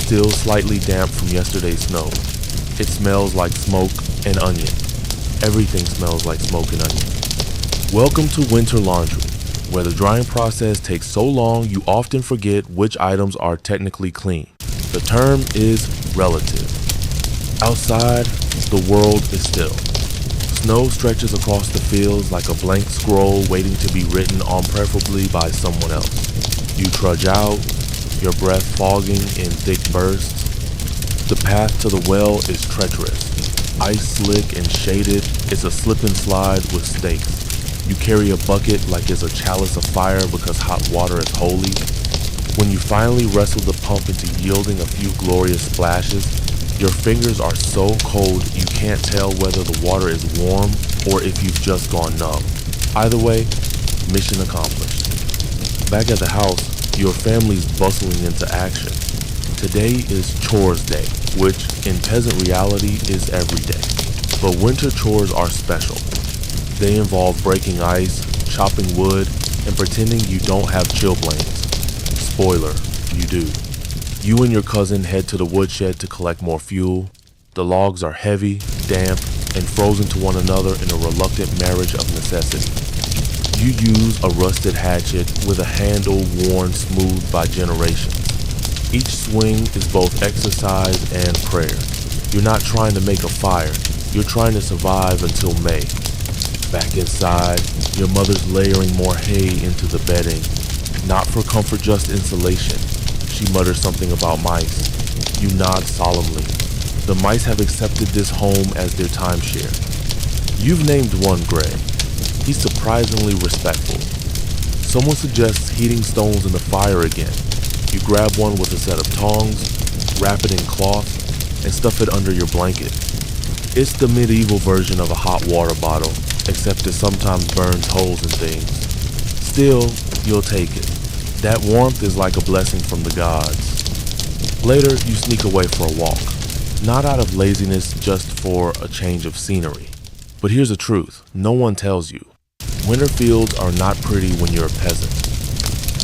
still slightly damp from yesterday's snow. It smells like smoke and onion. Everything smells like smoke and onion. Welcome to winter laundry, where the drying process takes so long you often forget which items are technically clean. The term is relative. Outside, the world is still. Snow stretches across the fields like a blank scroll waiting to be written on, preferably by someone else. You trudge out, your breath fogging in thick bursts. The path to the well is treacherous. Ice slick and shaded, it's a slip and slide with stakes. You carry a bucket like it's a chalice of fire because hot water is holy. When you finally wrestle the pump into yielding a few glorious splashes, your fingers are so cold you can't tell whether the water is warm or if you've just gone numb. Either way, mission accomplished. Back at the house, your family's bustling into action. Today is chores day, which in peasant reality is every day. But winter chores are special. They involve breaking ice, chopping wood, and pretending you don't have chilblains. Spoiler, you do. You and your cousin head to the woodshed to collect more fuel. The logs are heavy, damp, and frozen to one another in a reluctant marriage of necessity. You use a rusted hatchet with a handle worn smooth by generations. Each swing is both exercise and prayer. You're not trying to make a fire, you're trying to survive until May. Back inside, your mother's layering more hay into the bedding. Not for comfort, just insulation. She mutters something about mice. You nod solemnly. The mice have accepted this home as their timeshare. You've named one Gray. He's surprisingly respectful. Someone suggests heating stones in the fire again. You grab one with a set of tongs, wrap it in cloth, and stuff it under your blanket. It's the medieval version of a hot water bottle, except it sometimes burns holes in things. Still, you'll take it. That warmth is like a blessing from the gods. Later, you sneak away for a walk. Not out of laziness, just for a change of scenery. But here's the truth, no one tells you. Winter fields are not pretty when you're a peasant.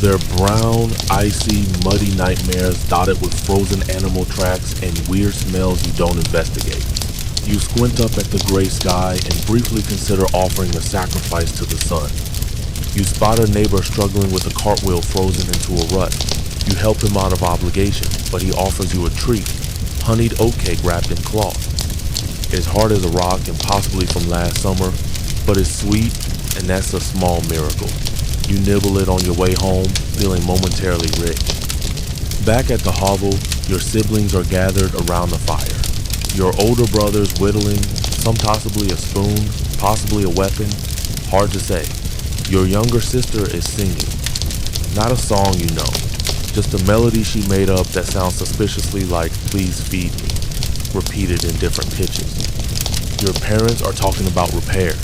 They're brown, icy, muddy nightmares dotted with frozen animal tracks and weird smells you don't investigate. You squint up at the gray sky and briefly consider offering a sacrifice to the sun. You spot a neighbor struggling with a cartwheel frozen into a rut. You help him out of obligation, but he offers you a treat, honeyed oatcake wrapped in cloth. It's hard as a rock and possibly from last summer, but it's sweet, and that's a small miracle. You nibble it on your way home, feeling momentarily rich. Back at the hovel, your siblings are gathered around the fire. Your older brother's whittling, some possibly a spoon, possibly a weapon, hard to say. Your younger sister is singing. Not a song you know, just a melody she made up that sounds suspiciously like "Please feed me," repeated in different pitches. Your parents are talking about repairs.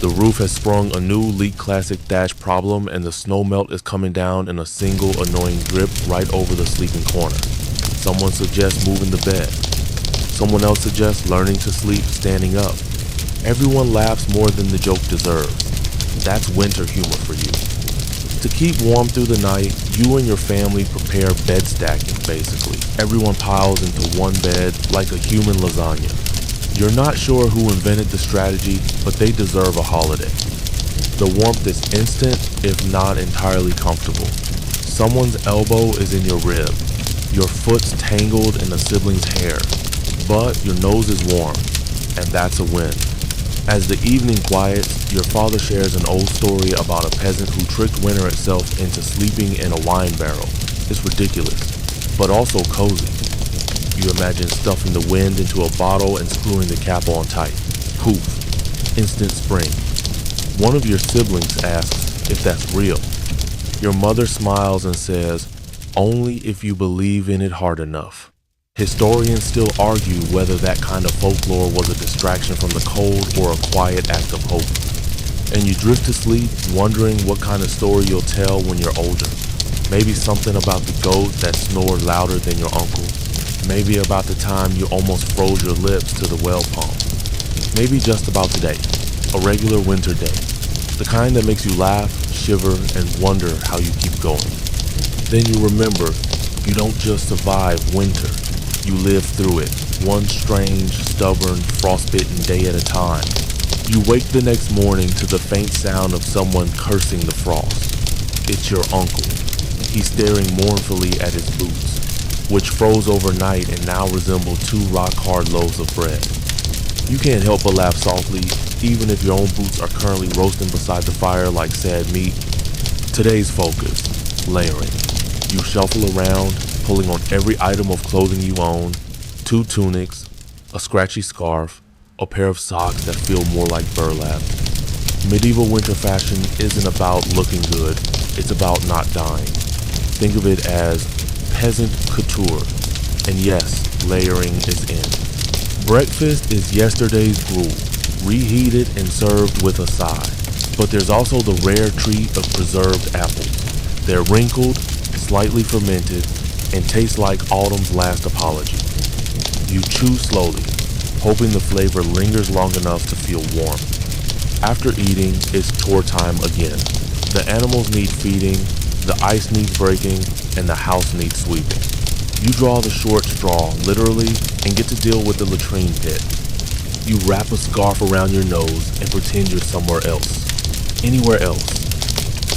The roof has sprung a new Leak Classic thatch problem and the snow melt is coming down in a single annoying drip right over the sleeping corner. Someone suggests moving the bed. Someone else suggests learning to sleep standing up. Everyone laughs more than the joke deserves. That's winter humor for you. To keep warm through the night, you and your family prepare bed stacking, basically. Everyone piles into one bed like a human lasagna. You're not sure who invented the strategy, but they deserve a holiday. The warmth is instant, if not entirely comfortable. Someone's elbow is in your rib. Your foot's tangled in a sibling's hair. But your nose is warm, and that's a win. As the evening quiets, your father shares an old story about a peasant who tricked winter itself into sleeping in a wine barrel. It's ridiculous, but also cozy. You imagine stuffing the wind into a bottle and screwing the cap on tight. Poof, instant spring. One of your siblings asks if that's real. Your mother smiles and says, "Only if you believe in it hard enough." Historians still argue whether that kind of folklore was a distraction from the cold or a quiet act of hope. And you drift to sleep wondering what kind of story you'll tell when you're older. Maybe something about the goat that snored louder than your uncle. Maybe about the time you almost froze your lips to the well pump. Maybe just about today, a regular winter day. The kind that makes you laugh, shiver, and wonder how you keep going. Then you remember, you don't just survive winter. You live through it, one strange, stubborn, frostbitten day at a time. You wake the next morning to the faint sound of someone cursing the frost. It's your uncle. He's staring mournfully at his boots, which froze overnight and now resemble two rock-hard loaves of bread. You can't help but laugh softly, even if your own boots are currently roasting beside the fire like sad meat. Today's focus, layering. You shuffle around, pulling on every item of clothing you own, 2 tunics, a scratchy scarf, a pair of socks that feel more like burlap. Medieval winter fashion isn't about looking good, it's about not dying. Think of it as peasant couture, and yes, layering is in. Breakfast is yesterday's gruel, reheated and served with a side. But there's also the rare treat of preserved apples. They're wrinkled, slightly fermented, and taste like autumn's last apology. You chew slowly, hoping the flavor lingers long enough to feel warm. After eating, it's chore time again. The animals need feeding, the ice needs breaking, and the house needs sweeping. You draw the short straw, literally, and get to deal with the latrine pit. You wrap a scarf around your nose and pretend you're somewhere else. Anywhere else.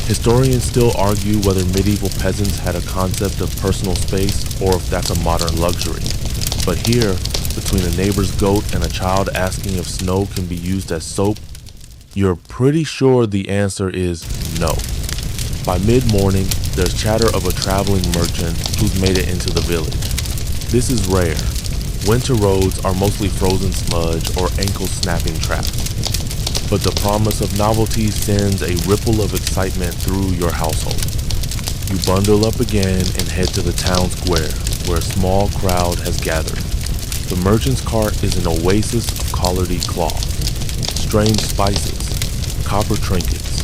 Historians still argue whether medieval peasants had a concept of personal space or if that's a modern luxury. But here, between a neighbor's goat and a child asking if snow can be used as soap, you're pretty sure the answer is no. By mid-morning, there's chatter of a traveling merchant who's made it into the village. This is rare. Winter roads are mostly frozen smudge or ankle-snapping traps. But the promise of novelty sends a ripple of excitement through your household. You bundle up again and head to the town square, where a small crowd has gathered. The merchant's cart is an oasis of collardy cloth, strange spices, copper trinkets.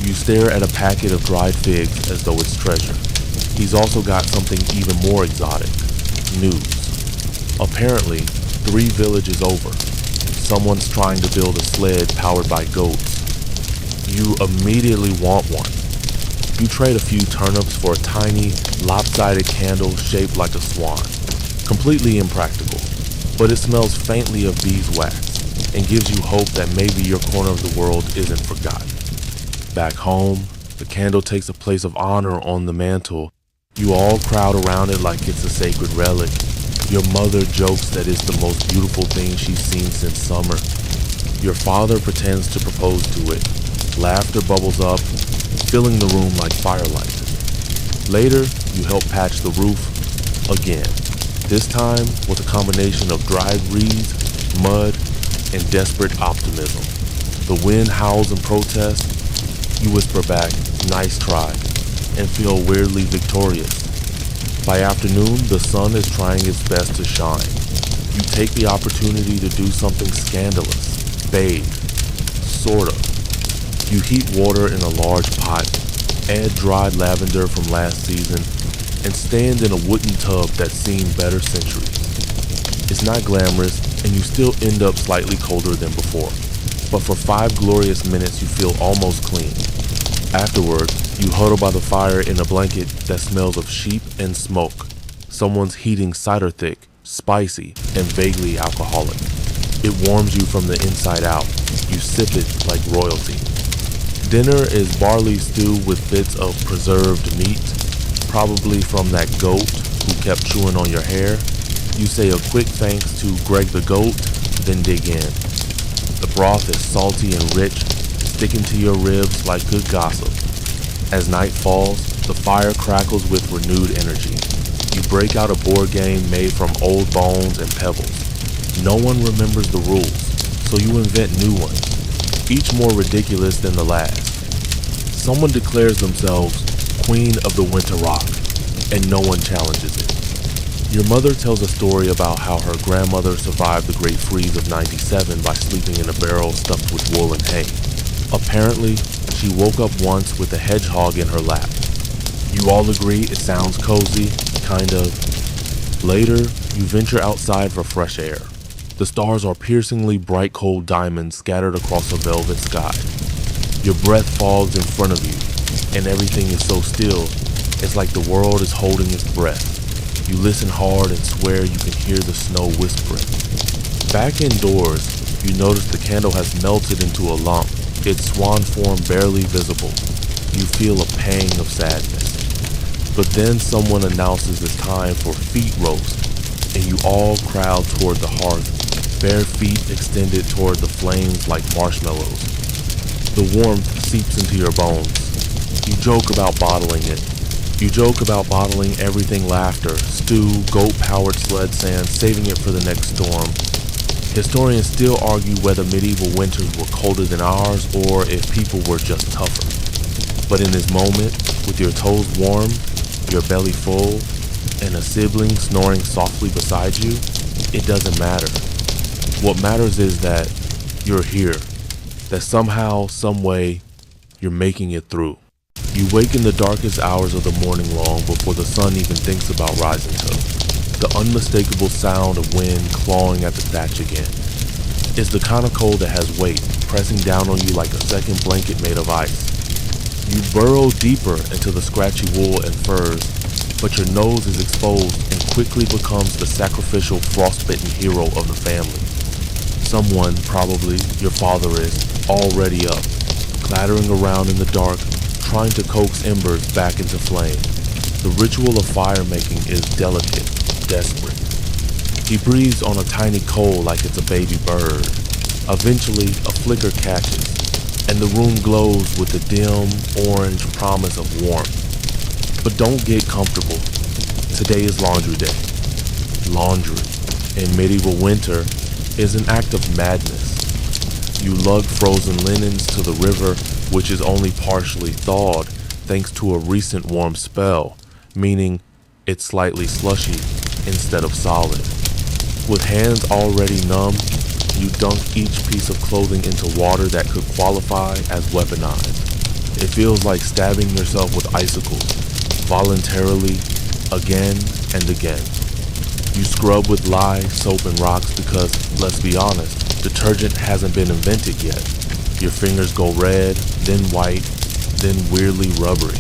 You stare at a packet of dried figs as though it's treasure. He's also got something even more exotic, news. Apparently, 3 villages over, someone's trying to build a sled powered by goats. You immediately want one. You trade a few turnips for a tiny, lopsided candle shaped like a swan. Completely impractical, but it smells faintly of beeswax and gives you hope that maybe your corner of the world isn't forgotten. Back home, the candle takes a place of honor on the mantle. You all crowd around it like it's a sacred relic. Your mother jokes that it's the most beautiful thing she's seen since summer. Your father pretends to propose to it. Laughter bubbles up, filling the room like firelight. Later, you help patch the roof again, this time with a combination of dried reeds, mud, and desperate optimism. The wind howls in protest. You whisper back, "Nice try," and feel weirdly victorious. By afternoon, the sun is trying its best to shine. You take the opportunity to do something scandalous. Bathe. Sort of. You heat water in a large pot, add dried lavender from last season, and stand in a wooden tub that's seen better centuries. It's not glamorous, and you still end up slightly colder than before. But for 5 glorious minutes, you feel almost clean. Afterward, you huddle by the fire in a blanket that smells of sheep and smoke. Someone's heating cider thick, spicy, and vaguely alcoholic. It warms you from the inside out. You sip it like royalty. Dinner is barley stew with bits of preserved meat, probably from that goat who kept chewing on your hair. You say a quick thanks to Greg the goat, then dig in. The broth is salty and rich, sticking to your ribs like good gossip. As night falls, the fire crackles with renewed energy. You break out a board game made from old bones and pebbles. No one remembers the rules, so you invent new ones, each more ridiculous than the last. Someone declares themselves Queen of the Winter Rock, and no one challenges it. Your mother tells a story about how her grandmother survived the Great Freeze of '97 by sleeping in a barrel stuffed with wool and hay. Apparently, she woke up once with a hedgehog in her lap. You all agree it sounds cozy, kind of. Later, you venture outside for fresh air. The stars are piercingly bright cold diamonds scattered across a velvet sky. Your breath fogs in front of you, and everything is so still, it's like the world is holding its breath. You listen hard and swear you can hear the snow whispering. Back indoors, you notice the candle has melted into a lump, its swan form barely visible. You feel a pang of sadness. But then someone announces it's time for feet roast, and you all crowd toward the hearth, bare feet extended toward the flames like marshmallows. The warmth seeps into your bones. You joke about bottling it. You joke about bottling everything laughter, stew, goat-powered sled sand, saving it for the next storm. Historians still argue whether medieval winters were colder than ours or if people were just tougher. But in this moment, with your toes warm, your belly full, and a sibling snoring softly beside you, it doesn't matter. What matters is that you're here, that somehow, some way, you're making it through. You wake in the darkest hours of the morning long before the sun even thinks about rising to. The unmistakable sound of wind clawing at the thatch again. It's the kind of cold that has weight, pressing down on you like a second blanket made of ice. You burrow deeper into the scratchy wool and furs, but your nose is exposed and quickly becomes the sacrificial frostbitten hero of the family. Someone, probably your father, is already up, clattering around in the dark, trying to coax embers back into flame. The ritual of fire making is delicate, desperate. He breathes on a tiny coal like it's a baby bird. Eventually, a flicker catches, and the room glows with the dim, orange promise of warmth. But don't get comfortable. Today is laundry day. Laundry, in medieval winter, is an act of madness. You lug frozen linens to the river, which is only partially thawed thanks to a recent warm spell, meaning it's slightly slushy instead of solid. With hands already numb, you dunk each piece of clothing into water that could qualify as weaponized. It feels like stabbing yourself with icicles, voluntarily, again and again. You scrub with lye, soap, and rocks because, let's be honest, detergent hasn't been invented yet. Your fingers go red, then white, then weirdly rubbery.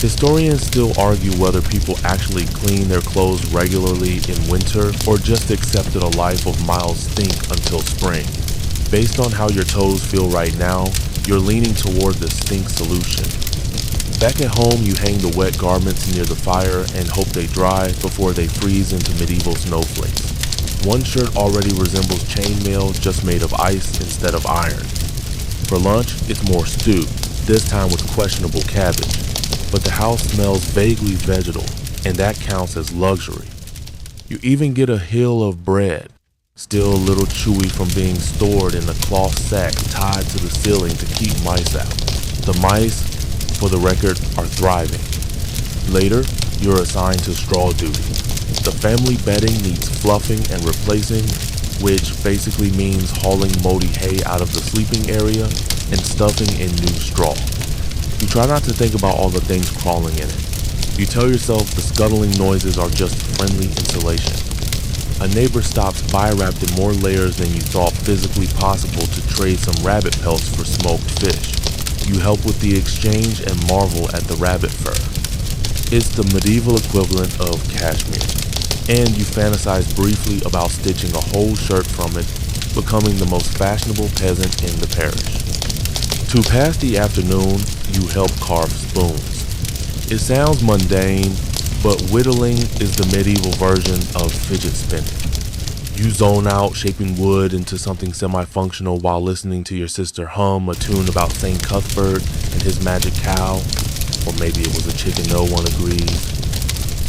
Historians still argue whether people actually clean their clothes regularly in winter or just accepted a life of mild stink until spring. Based on how your toes feel right now, you're leaning toward the stink solution. Back at home, you hang the wet garments near the fire and hope they dry before they freeze into medieval snowflakes. One shirt already resembles chainmail, just made of ice instead of iron. For lunch, it's more stew, this time with questionable cabbage. But the house smells vaguely vegetal, and that counts as luxury. You even get a hill of bread, still a little chewy from being stored in a cloth sack tied to the ceiling to keep mice out. The mice, for the record, are thriving. Later, you're assigned to straw duty. The family bedding needs fluffing and replacing, which basically means hauling moldy hay out of the sleeping area and stuffing in new straw. You try not to think about all the things crawling in it. You tell yourself the scuttling noises are just friendly insulation. A neighbor stops by wrapped in more layers than you thought physically possible to trade some rabbit pelts for smoked fish. You help with the exchange and marvel at the rabbit fur. It's the medieval equivalent of cashmere. And you fantasize briefly about stitching a whole shirt from it, becoming the most fashionable peasant in the parish. To pass the afternoon, you help carve spoons. It sounds mundane, but whittling is the medieval version of fidget spinning. You zone out shaping wood into something semi-functional while listening to your sister hum a tune about St. Cuthbert and his magic cow, or maybe it was a chicken no one agrees.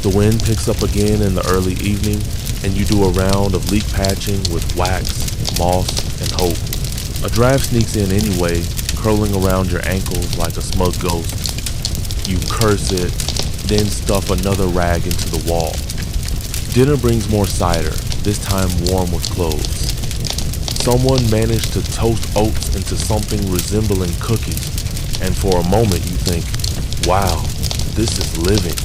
The wind picks up again in the early evening, and you do a round of leak patching with wax, moss, and hope. A draft sneaks in anyway, curling around your ankles like a smug ghost. You curse it, then stuff another rag into the wall. Dinner brings more cider, this time warm with cloves. Someone managed to toast oats into something resembling cookies, and for a moment you think, wow, this is living.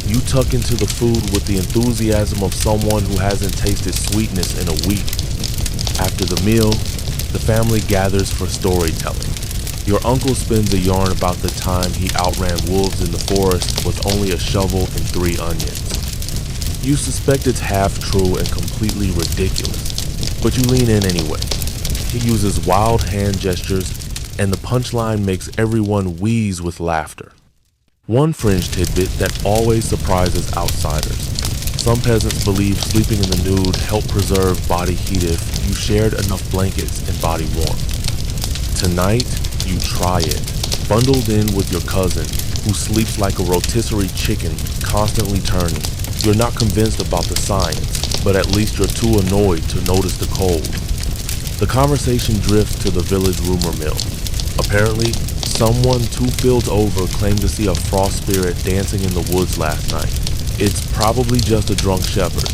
You tuck into the food with the enthusiasm of someone who hasn't tasted sweetness in a week. After the meal, the family gathers for storytelling. Your uncle spins a yarn about the time he outran wolves in the forest with only a shovel and 3 onions. You suspect it's half true and completely ridiculous, but you lean in anyway. He uses wild hand gestures, and the punchline makes everyone wheeze with laughter. One fringe tidbit that always surprises outsiders. Some peasants believe sleeping in the nude helped preserve body heat if you shared enough blankets and body warmth. Tonight, you try it, bundled in with your cousin, who sleeps like a rotisserie chicken, constantly turning. You're not convinced about the science, but at least you're too annoyed to notice the cold. The conversation drifts to the village rumor mill. Apparently, someone 2 fields over claimed to see a frost spirit dancing in the woods last night. It's probably just a drunk shepherd.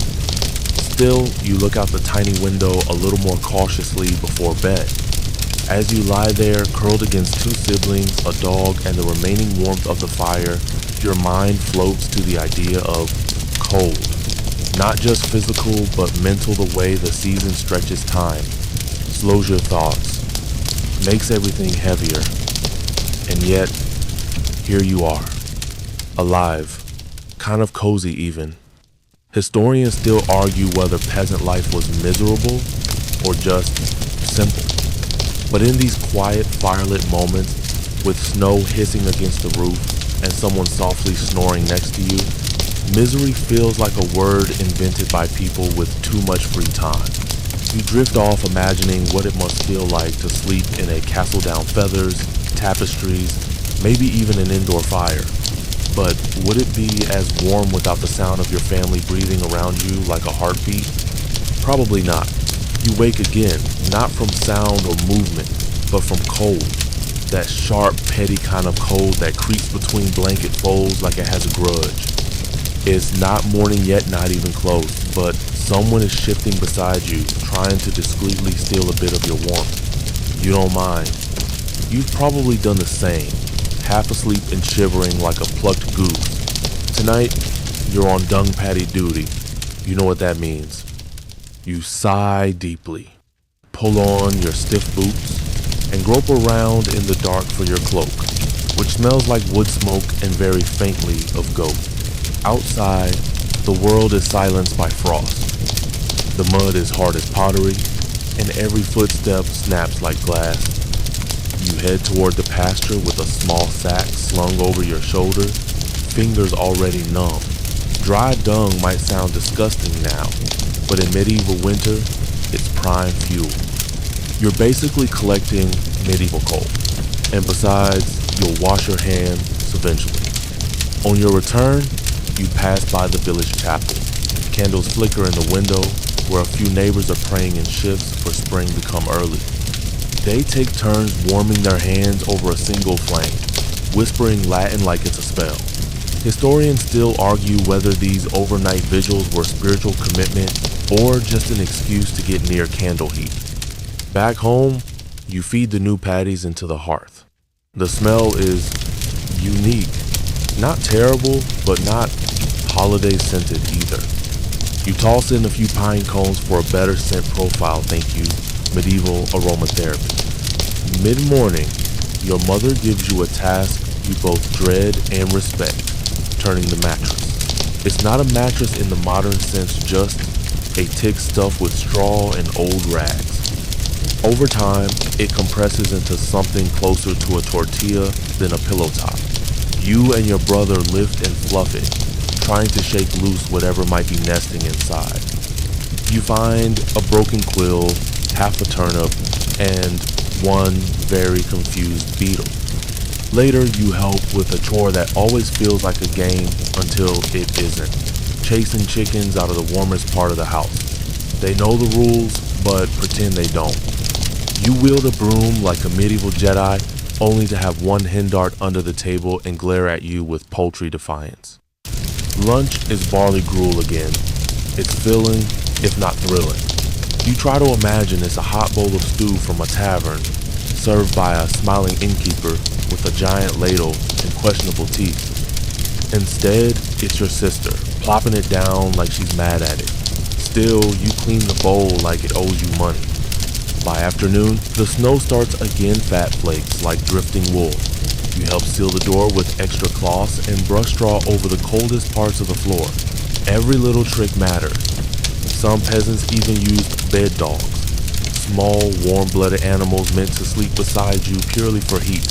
Still, you look out the tiny window a little more cautiously before bed. As you lie there, curled against 2 siblings, a dog, and the remaining warmth of the fire, your mind floats to the idea of cold. Not just physical, but mental, the way the season stretches time, slows your thoughts, makes everything heavier. And yet, here you are, alive, kind of cozy even. Historians still argue whether peasant life was miserable, or just simple. But in these quiet, firelit moments, with snow hissing against the roof and someone softly snoring next to you, misery feels like a word invented by people with too much free time. You drift off imagining what it must feel like to sleep in a castle down feathers, tapestries, maybe even an indoor fire. But would it be as warm without the sound of your family breathing around you like a heartbeat? Probably not. You wake again, not from sound or movement, but from cold. That sharp, petty kind of cold that creeps between blanket folds like it has a grudge. It's not morning yet, not even close, but someone is shifting beside you, trying to discreetly steal a bit of your warmth. You don't mind. You've probably done the same, half asleep and shivering like a plucked goose. Tonight, you're on dung patty duty. You know what that means. You sigh deeply, pull on your stiff boots, and grope around in the dark for your cloak, which smells like wood smoke and very faintly of goat. Outside, the world is silenced by frost. The mud is hard as pottery, and every footstep snaps like glass. You head toward the pasture with a small sack slung over your shoulders, fingers already numb. Dry dung might sound disgusting now, but in medieval winter, it's prime fuel. You're basically collecting medieval coal, and besides, you'll wash your hands eventually. On your return, you pass by the village chapel. Candles flicker in the window, where a few neighbors are praying in shifts for spring to come early. They take turns warming their hands over a single flame, whispering Latin like it's a spell. Historians still argue whether these overnight vigils were spiritual commitment or just an excuse to get near candle heat. Back home, you feed the new patties into the hearth. The smell is unique. Not terrible, but not holiday scented either. You toss in a few pine cones for a better scent profile, thank you, medieval aromatherapy. Mid-morning, your mother gives you a task you both dread and respect, turning the mattress. It's not a mattress in the modern sense, just a tick stuffed with straw and old rags. Over time, it compresses into something closer to a tortilla than a pillow top. You and your brother lift and fluff it, trying to shake loose whatever might be nesting inside. You find a broken quill, half a turnip, and one very confused beetle. Later, you help with a chore that always feels like a game until it isn't. Chasing chickens out of the warmest part of the house. They know the rules, but pretend they don't. You wield a broom like a medieval Jedi, only to have one hen dart under the table and glare at you with poultry defiance. Lunch is barley gruel again. It's filling, if not thrilling. You try to imagine it's a hot bowl of stew from a tavern, served by a smiling innkeeper with a giant ladle and questionable teeth. Instead, it's your sister, plopping it down like she's mad at it. Still, you clean the bowl like it owes you money. By afternoon, the snow starts again, fat flakes like drifting wool. You help seal the door with extra cloths and brush straw over the coldest parts of the floor. Every little trick matters. Some peasants even used bed dogs, small, warm-blooded animals meant to sleep beside you purely for heat.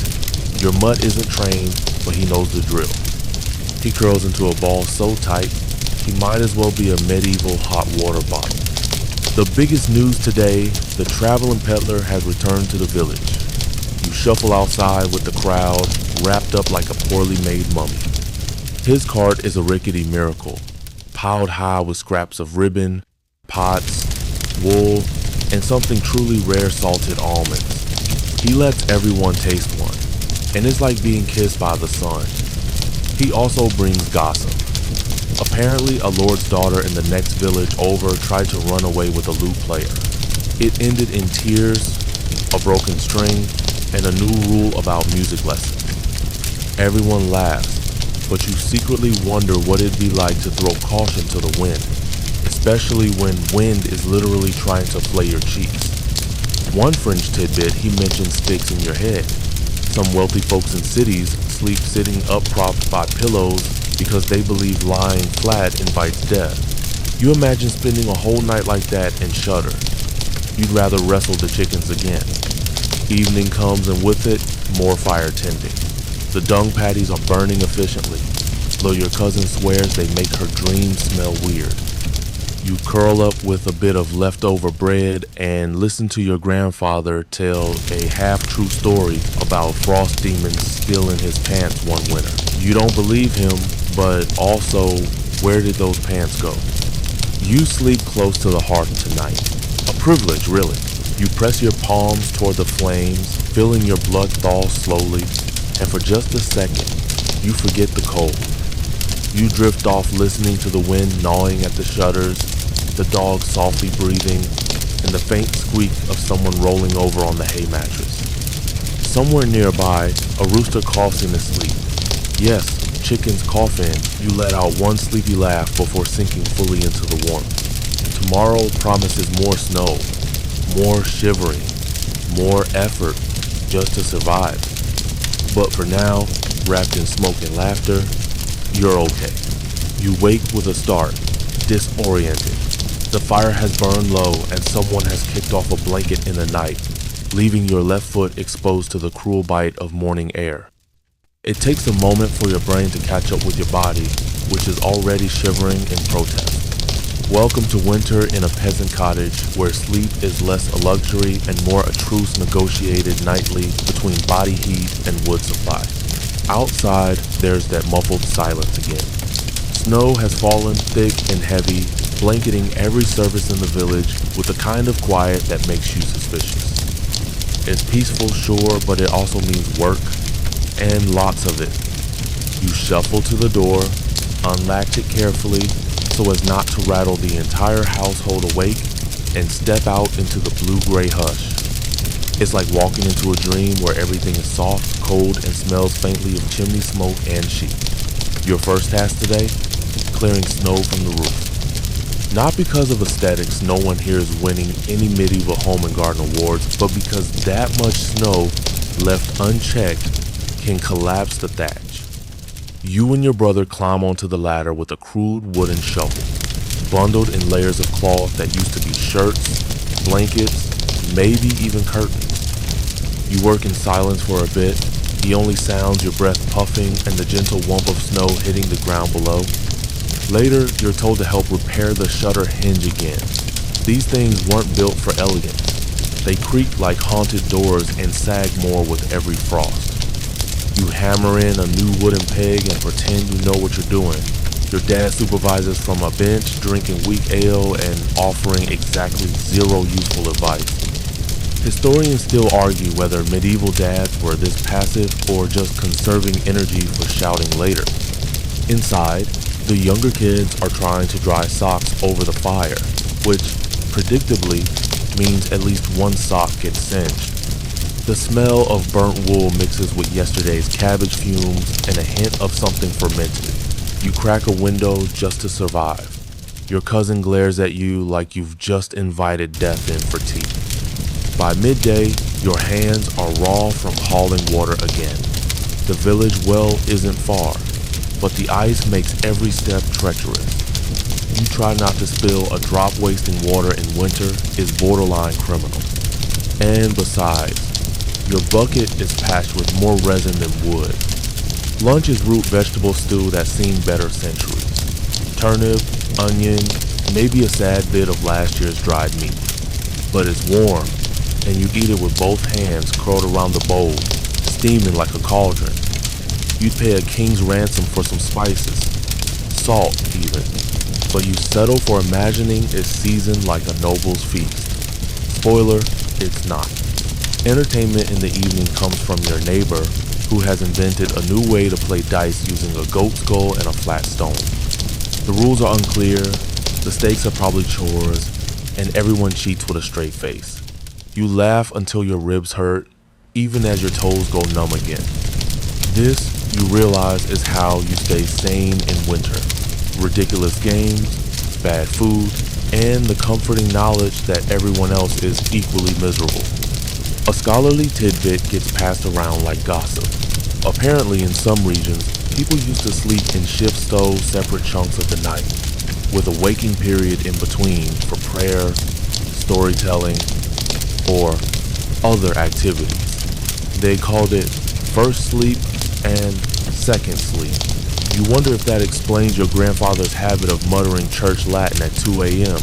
Your mutt isn't trained, but he knows the drill. He curls into a ball so tight, he might as well be a medieval hot water bottle. The biggest news today, the traveling peddler has returned to the village. You shuffle outside with the crowd, wrapped up like a poorly made mummy. His cart is a rickety miracle, piled high with scraps of ribbon, pots, wool, and something truly rare salted almonds. He lets everyone taste one, and it's like being kissed by the sun. He also brings gossip. Apparently, a lord's daughter in the next village over tried to run away with a lute player. It ended in tears, a broken string, and a new rule about music lessons. Everyone laughs, but you secretly wonder what it'd be like to throw caution to the wind, especially when wind is literally trying to flay your cheeks. One fringe tidbit, he mentions sticks in your head. Some wealthy folks in cities sleep sitting up propped by pillows because they believe lying flat invites death. You imagine spending a whole night like that and shudder. you'd rather wrestle the chickens again. Evening comes and with it, more fire tending. The dung patties are burning efficiently, though your cousin swears they make her dreams smell weird. You curl up with a bit of leftover bread and listen to your grandfather tell a half-true story about frost demons stealing his pants one winter. You don't believe him, but also, where did those pants go? You sleep close to the hearth tonight. A privilege, really. You press your palms toward the flames, feeling your blood thaw slowly, and for just a second, you forget the cold. You drift off listening to the wind gnawing at the shutters, the dog softly breathing, and the faint squeak of someone rolling over on the hay mattress. Somewhere nearby, a rooster coughs in his sleep. Yes, chickens cough in. You let out one sleepy laugh before sinking fully into the warmth. Tomorrow promises more snow, more shivering, more effort just to survive. But for now, wrapped in smoke and laughter, you're okay. You wake with a start, disoriented. The fire has burned low and someone has kicked off a blanket in the night, leaving your left foot exposed to the cruel bite of morning air. It takes a moment for your brain to catch up with your body, which is already shivering in protest. Welcome to winter in a peasant cottage where sleep is less a luxury and more a truce negotiated nightly between body heat and wood supply. Outside, there's that muffled silence again. Snow has fallen thick and heavy, blanketing every surface in the village with the kind of quiet that makes you suspicious. It's peaceful, sure, but it also means work, and lots of it. You shuffle to the door, unlatch it carefully so as not to rattle the entire household awake, and step out into the blue-gray hush. It's like walking into a dream where everything is soft, cold, and smells faintly of chimney smoke and sheep. Your first task today? Clearing snow from the roof. Not because of aesthetics, no one here is winning any medieval home and garden awards, but because that much snow left unchecked can collapse the thatch. You and your brother climb onto the ladder with a crude wooden shovel, bundled in layers of cloth that used to be shirts, blankets, maybe even curtains. You work in silence for a bit, the only sounds your breath puffing and the gentle whump of snow hitting the ground below. Later, you're told to help repair the shutter hinge again. These things weren't built for elegance. They creak like haunted doors and sag more with every frost. You hammer in a new wooden peg and pretend you know what you're doing. Your dad supervises from a bench, drinking weak ale and offering exactly zero useful advice. Historians still argue whether medieval dads were this passive or just conserving energy for shouting later. Inside, the younger kids are trying to dry socks over the fire, which, predictably, means at least one sock gets singed. The smell of burnt wool mixes with yesterday's cabbage fumes and a hint of something fermented. You crack a window just to survive. Your cousin glares at you like you've just invited death in for tea. By midday, your hands are raw from hauling water again. The village well isn't far, but the ice makes every step treacherous. You try not to spill a drop wasting water in winter is borderline criminal. And besides, your bucket is patched with more resin than wood. Lunch is root vegetable stew that's seen better centuries. Turnip, onion, maybe a sad bit of last year's dried meat. But it's warm, and you eat it with both hands curled around the bowl, steaming like a cauldron. You'd pay a king's ransom for some spices, salt even, but you settle for imagining it's seasoned like a noble's feast. Spoiler, it's not. Entertainment in the evening comes from your neighbor, who has invented a new way to play dice using a goat skull and a flat stone. The rules are unclear, the stakes are probably chores, and everyone cheats with a straight face. You laugh until your ribs hurt, even as your toes go numb again. This, you realize, is how you stay sane in winter. Ridiculous games, bad food, and the comforting knowledge that everyone else is equally miserable. A scholarly tidbit gets passed around like gossip. Apparently, in some regions, people used to sleep in shift-stove separate chunks of the night, with a waking period in between for prayer, storytelling, or other activities. They called it first sleep and second sleep. You wonder if that explains your grandfather's habit of muttering church Latin at 2 a.m.,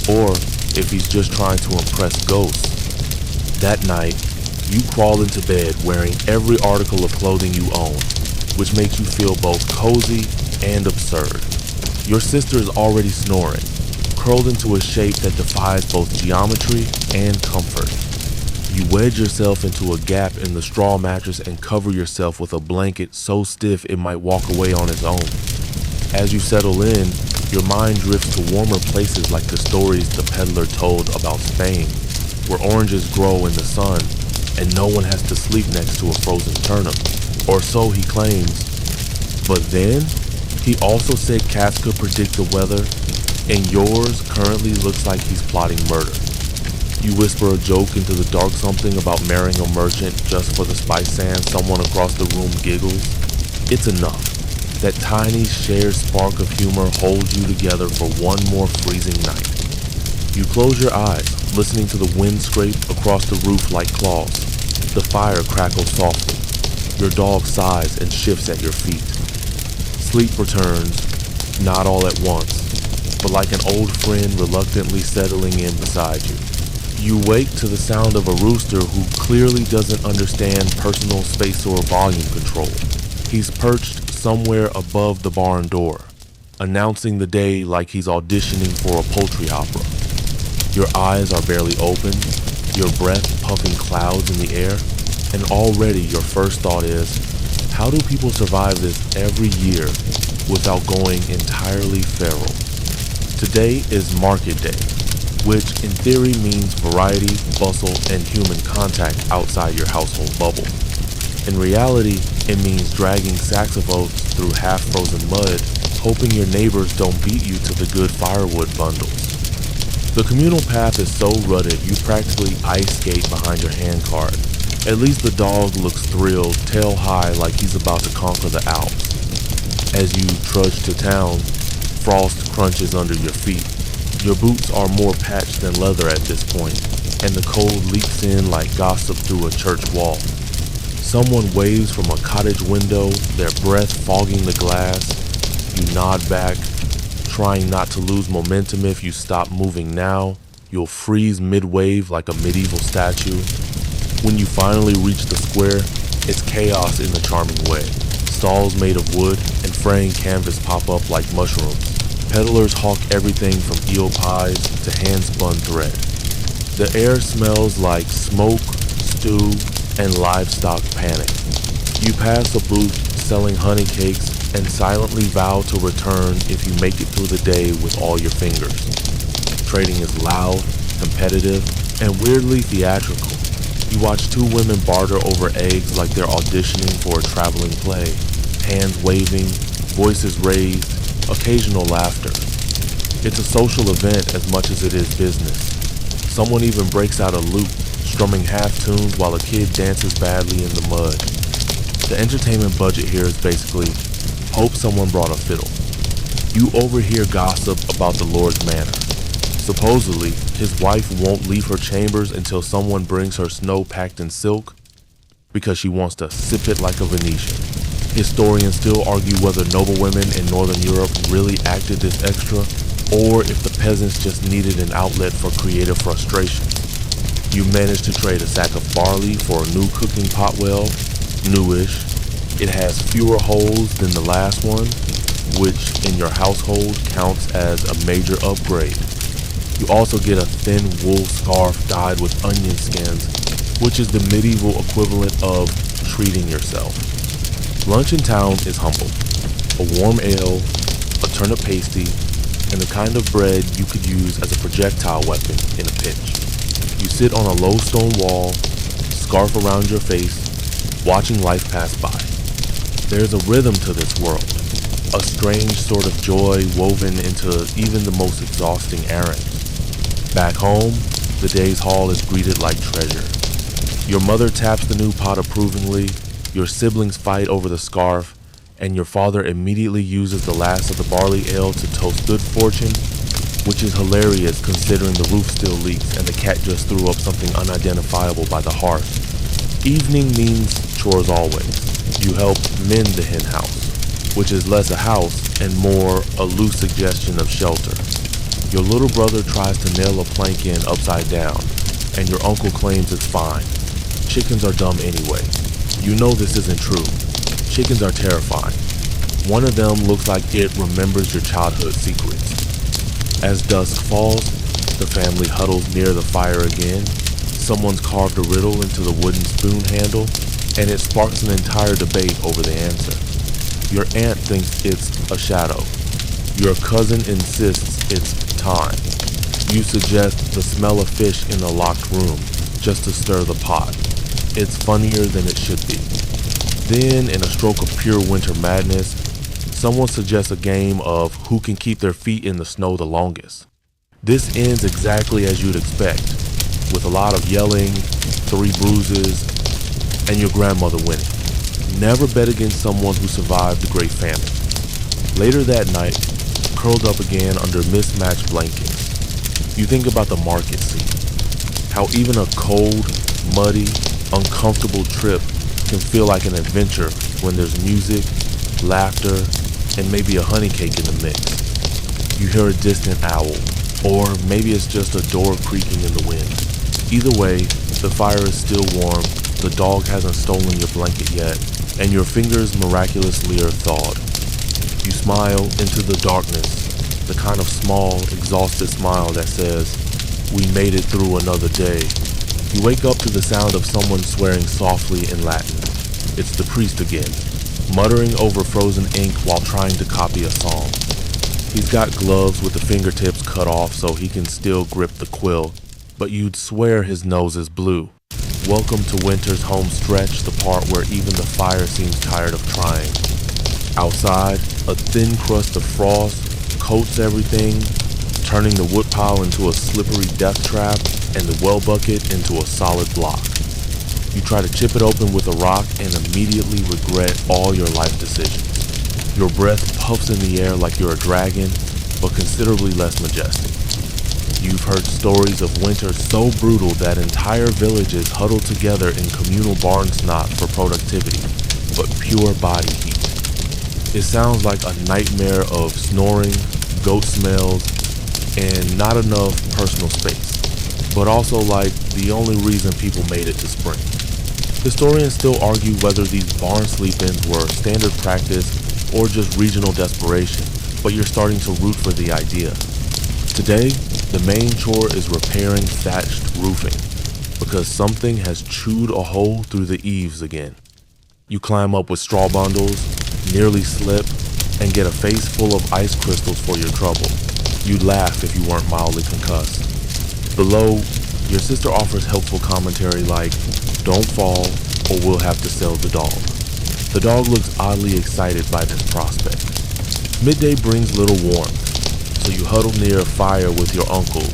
or if he's just trying to impress ghosts. That night, you crawl into bed wearing every article of clothing you own, which makes you feel both cozy and absurd. Your sister is already snoring, curled into a shape that defies both geometry and comfort. You wedge yourself into a gap in the straw mattress and cover yourself with a blanket so stiff it might walk away on its own. As you settle in, your mind drifts to warmer places like the stories the peddler told about Spain, where oranges grow in the sun and no one has to sleep next to a frozen turnip, or so he claims. But then, he also said cats could predict the weather, and yours currently looks like he's plotting murder. You whisper a joke into the dark something about marrying a merchant just for the spice sand someone across the room giggles. It's enough. That tiny shared spark of humor holds you together for one more freezing night. You close your eyes, listening to the wind scrape across the roof like claws. The fire crackles softly. Your dog sighs and shifts at your feet. Sleep returns, not all at once, but like an old friend reluctantly settling in beside you. You wake to the sound of a rooster who clearly doesn't understand personal space or volume control. He's perched somewhere above the barn door, announcing the day like he's auditioning for a poultry opera. Your eyes are barely open, your breath puffing clouds in the air, and already your first thought is, how do people survive this every year without going entirely feral? Today is market day, which in theory means variety, bustle, and human contact outside your household bubble. In reality, it means dragging sacks of oats through half-frozen mud, hoping your neighbors don't beat you to the good firewood bundles. The communal path is so rutted you practically ice skate behind your handcart. At least the dog looks thrilled, tail high like he's about to conquer the Alps. As you trudge to town, frost crunches under your feet. Your boots are more patched than leather at this point, and the cold leaks in like gossip through a church wall. Someone waves from a cottage window, their breath fogging the glass. You nod back, trying not to lose momentum. If you stop moving now, you'll freeze mid-wave like a medieval statue. When you finally reach the square, it's chaos in a charming way. Stalls made of wood and fraying canvas pop up like mushrooms. Peddlers hawk everything from eel pies to hand-spun thread. The air smells like smoke, stew, and livestock panic. You pass a booth selling honey cakes and silently vow to return if you make it through the day with all your fingers. Trading is loud, competitive, and weirdly theatrical. You watch two women barter over eggs like they're auditioning for a traveling play. Hands waving, voices raised, occasional laughter. It's a social event as much as it is business. Someone even breaks out a lute, strumming half tunes while a kid dances badly in the mud. The entertainment budget here is basically, hope someone brought a fiddle. You overhear gossip about the Lord's manor. Supposedly, his wife won't leave her chambers until someone brings her snow packed in silk because she wants to sip it like a Venetian. Historians still argue whether noblewomen in Northern Europe really acted this extra, or if the peasants just needed an outlet for creative frustration. You manage to trade a sack of barley for a new cooking pot well, newish. It has fewer holes than the last one, which in your household counts as a major upgrade. You also get a thin wool scarf dyed with onion skins, which is the medieval equivalent of treating yourself. Lunch in town is humble. A warm ale, a turnip pasty, and the kind of bread you could use as a projectile weapon in a pinch. You sit on a low stone wall, scarf around your face, watching life pass by. There's a rhythm to this world, a strange sort of joy woven into even the most exhausting errands. Back home, the day's haul is greeted like treasure. Your mother taps the new pot approvingly, your siblings fight over the scarf, and your father immediately uses the last of the barley ale to toast good fortune which is hilarious considering the roof still leaks and the cat just threw up something unidentifiable by the hearth. Evening means chores always. You help mend the hen house, which is less a house and more a loose suggestion of shelter. Your little brother tries to nail a plank in upside down, and your uncle claims it's fine. Chickens are dumb anyway. You know this isn't true. Chickens are terrifying. One of them looks like it remembers your childhood secrets. As dusk falls, the family huddles near the fire again. Someone's carved a riddle into the wooden spoon handle, and it sparks an entire debate over the answer. Your aunt thinks it's a shadow. Your cousin insists it's time. You suggest the smell of fish in the locked room, just to stir the pot. It's funnier than it should be. Then, in a stroke of pure winter madness, someone suggests a game of who can keep their feet in the snow the longest. This ends exactly as you'd expect, with a lot of yelling, 3 bruises, and your grandmother winning. Never bet against someone who survived the Great Famine. Later that night, curled up again under mismatched blankets, you think about the market scene. How even a cold, muddy, uncomfortable trip can feel like an adventure when there's music, laughter, and maybe a honey cake in the mix. You hear a distant owl, or maybe it's just a door creaking in the wind. Either way, the fire is still warm, the dog hasn't stolen your blanket yet, and your fingers miraculously are thawed. You smile into the darkness, the kind of small, exhausted smile that says, "We made it through another day." You wake up to the sound of someone swearing softly in Latin. It's the priest again, muttering over frozen ink while trying to copy a psalm. He's got gloves with the fingertips cut off so he can still grip the quill, but you'd swear his nose is blue. Welcome to winter's home stretch, the part where even the fire seems tired of trying. Outside, a thin crust of frost coats everything, turning the woodpile into a slippery death trap and the well bucket into a solid block. You try to chip it open with a rock and immediately regret all your life decisions. Your breath puffs in the air like you're a dragon, but considerably less majestic. You've heard stories of winter so brutal that entire villages huddle together in communal barn snot for productivity, but pure body heat. It sounds like a nightmare of snoring, goat smells, and not enough personal space, but also like the only reason people made it to spring. Historians still argue whether these barn sleep-ins were standard practice or just regional desperation, but you're starting to root for the idea. Today, the main chore is repairing thatched roofing, because something has chewed a hole through the eaves again. You climb up with straw bundles, nearly slip, and get a face full of ice crystals for your trouble. You'd laugh if you weren't mildly concussed. Below, your sister offers helpful commentary like, "Don't fall, or we'll have to sell the dog." The dog looks oddly excited by this prospect. Midday brings little warmth, so you huddle near a fire with your uncle,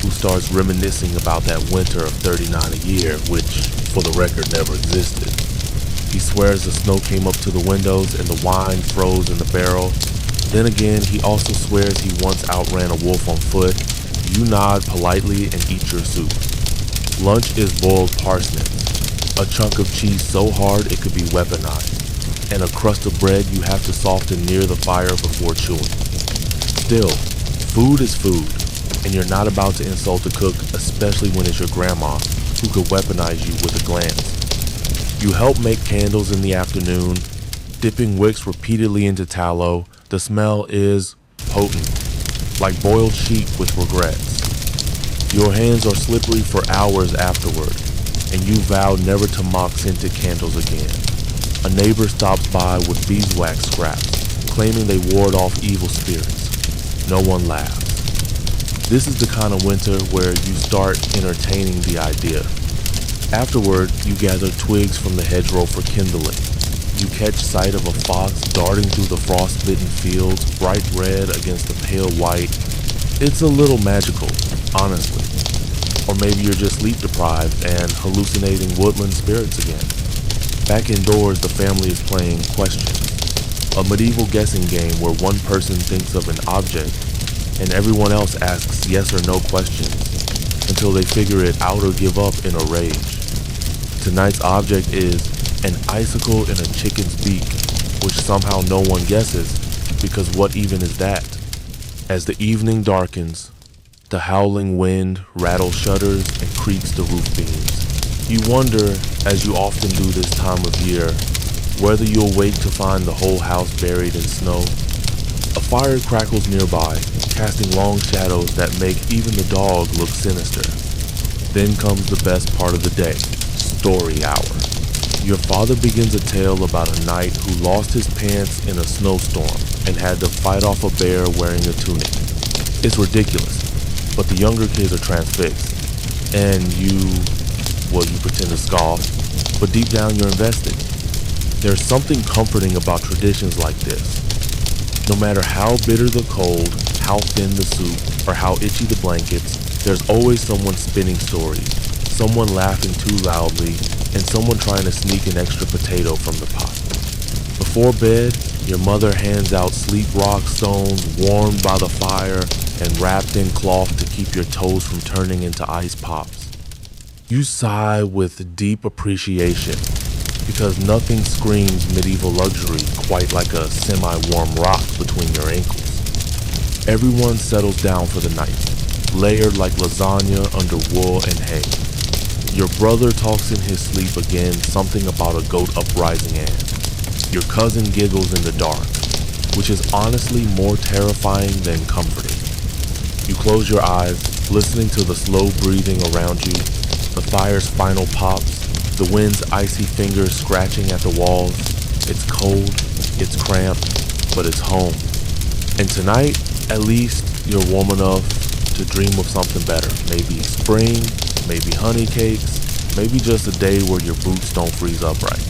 who starts reminiscing about that winter of 39 a year, which, for the record, never existed. He swears the snow came up to the windows and the wine froze in the barrel. Then again, he also swears he once outran a wolf on foot. You nod politely and eat your soup. Lunch is boiled parsnips, a chunk of cheese so hard it could be weaponized, and a crust of bread you have to soften near the fire before chewing. Still, food is food, and you're not about to insult the cook, especially when it's your grandma, who could weaponize you with a glance. You help make candles in the afternoon, dipping wicks repeatedly into tallow. The smell is potent, like boiled sheep with regrets. Your hands are slippery for hours afterward, and you vow never to mock scented candles again. A neighbor stops by with beeswax scraps, claiming they ward off evil spirits. No one laughs. This is the kind of winter where you start entertaining the idea. Afterward, you gather twigs from the hedgerow for kindling. You catch sight of a fox darting through the frost-bitten fields, bright red against the pale white. It's a little magical, honestly. Or maybe you're just sleep-deprived and hallucinating woodland spirits again. Back indoors, the family is playing Questions, a medieval guessing game where one person thinks of an object and everyone else asks yes or no questions until they figure it out or give up in a rage. Tonight's object is an icicle in a chicken's beak, which somehow no one guesses, because what even is that? As the evening darkens, the howling wind rattles shutters and creaks the roof beams. You wonder, as you often do this time of year, whether you'll wake to find the whole house buried in snow. A fire crackles nearby, casting long shadows that make even the dog look sinister. Then comes the best part of the day, story hour. Your father begins a tale about a knight who lost his pants in a snowstorm and had to fight off a bear wearing a tunic. It's ridiculous, but the younger kids are transfixed. And you pretend to scoff, but deep down you're invested. There's something comforting about traditions like this. No matter how bitter the cold, how thin the soup, or how itchy the blankets, there's always someone spinning stories, someone laughing too loudly, and someone trying to sneak an extra potato from the pot. Before bed, your mother hands out sleep rock stones warmed by the fire and wrapped in cloth to keep your toes from turning into ice pops. You sigh with deep appreciation, because nothing screams medieval luxury quite like a semi-warm rock between your ankles. Everyone settles down for the night, layered like lasagna under wool and hay. Your brother talks in his sleep again something about a goat uprising, and your cousin giggles in the dark, which is honestly more terrifying than comforting. You close your eyes, listening to the slow breathing around you, the fire's final pops, the wind's icy fingers scratching at the walls. It's cold, it's cramped, but it's home. And tonight, at least, you're warm enough to dream of something better. Maybe spring, maybe honey cakes, maybe just a day where your boots don't freeze upright.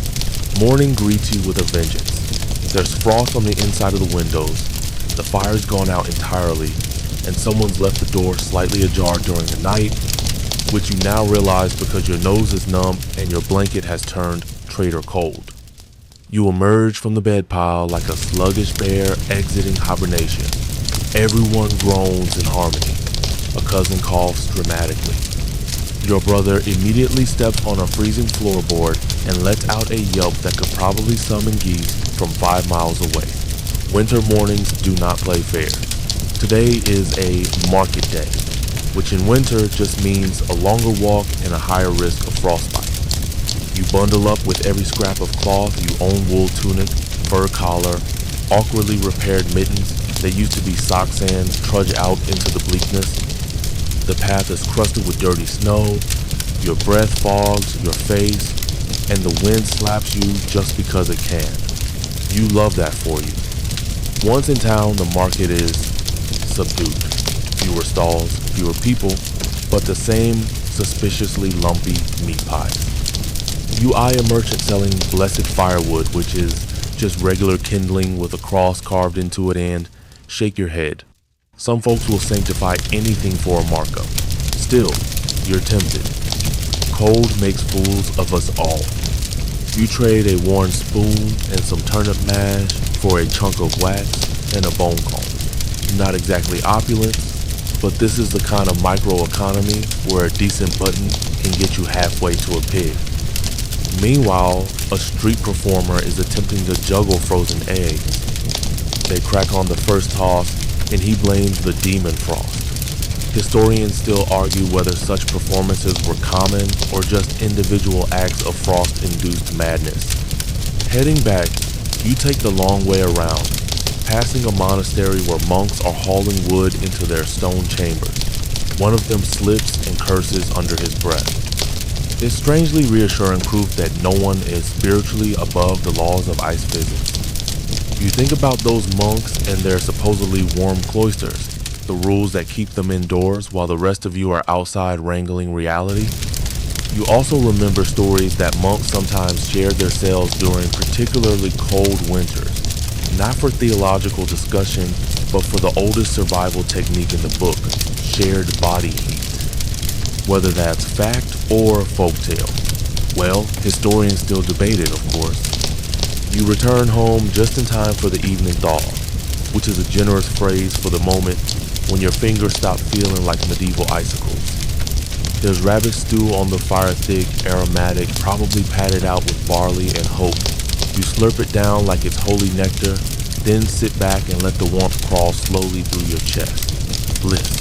Morning greets you with a vengeance. There's frost on the inside of the windows, the fire's gone out entirely, and someone's left the door slightly ajar during the night, which you now realize because your nose is numb and your blanket has turned traitor cold. You emerge from the bed pile like a sluggish bear exiting hibernation. Everyone groans in harmony. A cousin coughs dramatically. Your brother immediately steps on a freezing floorboard and lets out a yelp that could probably summon geese from 5 miles away. Winter mornings do not play fair. Today is a market day, which in winter just means a longer walk and a higher risk of frostbite. You bundle up with every scrap of cloth, you own wool tunic, fur collar, awkwardly repaired mittens that used to be sock sand trudge out into the bleakness. The path is crusted with dirty snow, your breath fogs your face, and the wind slaps you just because it can. You love that for you. Once in town, the market is subdued. Fewer stalls, fewer people, but the same suspiciously lumpy meat pies. You eye a merchant selling blessed firewood, which is just regular kindling with a cross carved into it, and shake your head. Some folks will sanctify anything for a markup. Still, you're tempted. Cold makes fools of us all. You trade a worn spoon and some turnip mash for a chunk of wax and a bone comb. Not exactly opulent, but this is the kind of microeconomy where a decent button can get you halfway to a pig. Meanwhile, a street performer is attempting to juggle frozen eggs. They crack on the first toss, and he blames the demon frost. Historians still argue whether such performances were common or just individual acts of frost-induced madness. Heading back, you take the long way around, passing a monastery where monks are hauling wood into their stone chambers. One of them slips and curses under his breath. It's strangely reassuring proof that no one is spiritually above the laws of ice physics. You think about those monks and their supposedly warm cloisters, the rules that keep them indoors while the rest of you are outside wrangling reality. You also remember stories that monks sometimes shared their cells during particularly cold winters, not for theological discussion, but for the oldest survival technique in the book, shared body heat. Whether that's fact or folktale. Well, historians still debate it, of course. You return home just in time for the evening thaw, which is a generous phrase for the moment when your fingers stop feeling like medieval icicles. There's rabbit stew on the fire, thick, aromatic, probably padded out with barley and hope. You slurp it down like it's holy nectar, then sit back and let the warmth crawl slowly through your chest. Bliss.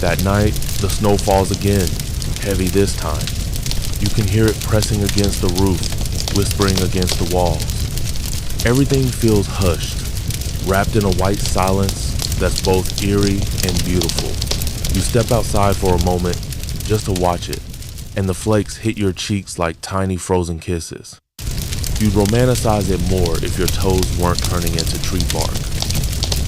That night, the snow falls again, heavy this time. You can hear it pressing against the roof, whispering against the walls. Everything feels hushed, wrapped in a white silence that's both eerie and beautiful. You step outside for a moment just to watch it, and the flakes hit your cheeks like tiny frozen kisses. You'd romanticize it more if your toes weren't turning into tree bark.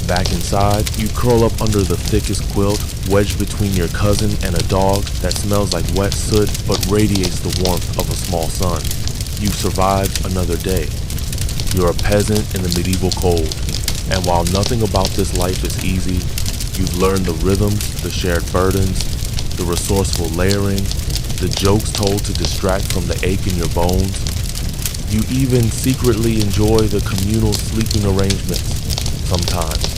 Back inside, you curl up under the thickest quilt, wedged between your cousin and a dog that smells like wet soot but radiates the warmth of a small sun. You've survived another day. You're a peasant in the medieval cold, and while nothing about this life is easy, you've learned the rhythms, the shared burdens, the resourceful layering, the jokes told to distract from the ache in your bones. You even secretly enjoy the communal sleeping arrangements sometimes.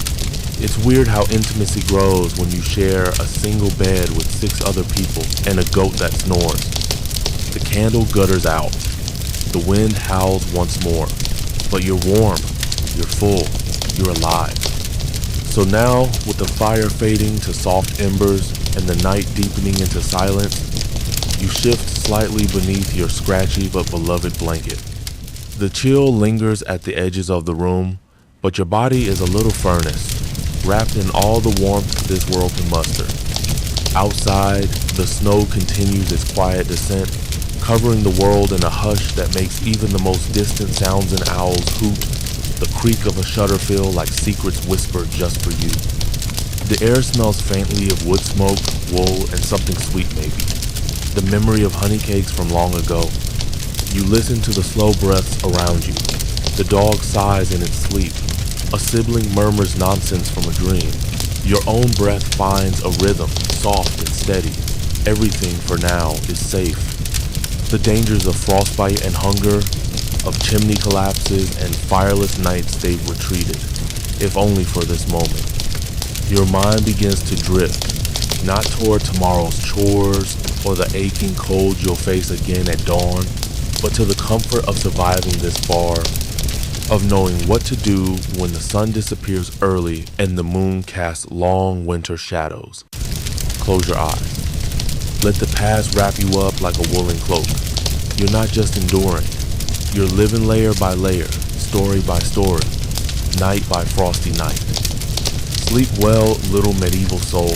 It's weird how intimacy grows when you share a single bed with 6 other people and a goat that snores. The candle gutters out. The wind howls once more. But you're warm, you're full, you're alive. So now, with the fire fading to soft embers and the night deepening into silence, you shift slightly beneath your scratchy but beloved blanket. The chill lingers at the edges of the room, but your body is a little furnace, wrapped in all the warmth this world can muster. Outside, the snow continues its quiet descent, covering the world in a hush that makes even the most distant sounds and owls hoot, the creak of a shutter feel like secrets whispered just for you. The air smells faintly of wood smoke, wool, and something sweet maybe. The memory of honey cakes from long ago. You listen to the slow breaths around you. The dog sighs in its sleep. A sibling murmurs nonsense from a dream. Your own breath finds a rhythm, soft and steady. Everything for now is safe. The dangers of frostbite and hunger, of chimney collapses and fireless nights they've retreated, if only for this moment. Your mind begins to drift, not toward tomorrow's chores or the aching cold you'll face again at dawn, but to the comfort of surviving this far, of knowing what to do when the sun disappears early and the moon casts long winter shadows. Close your eyes. Let the past wrap you up like a woolen cloak. You're not just enduring. You're living layer by layer, story by story, night by frosty night. Sleep well, little medieval soul.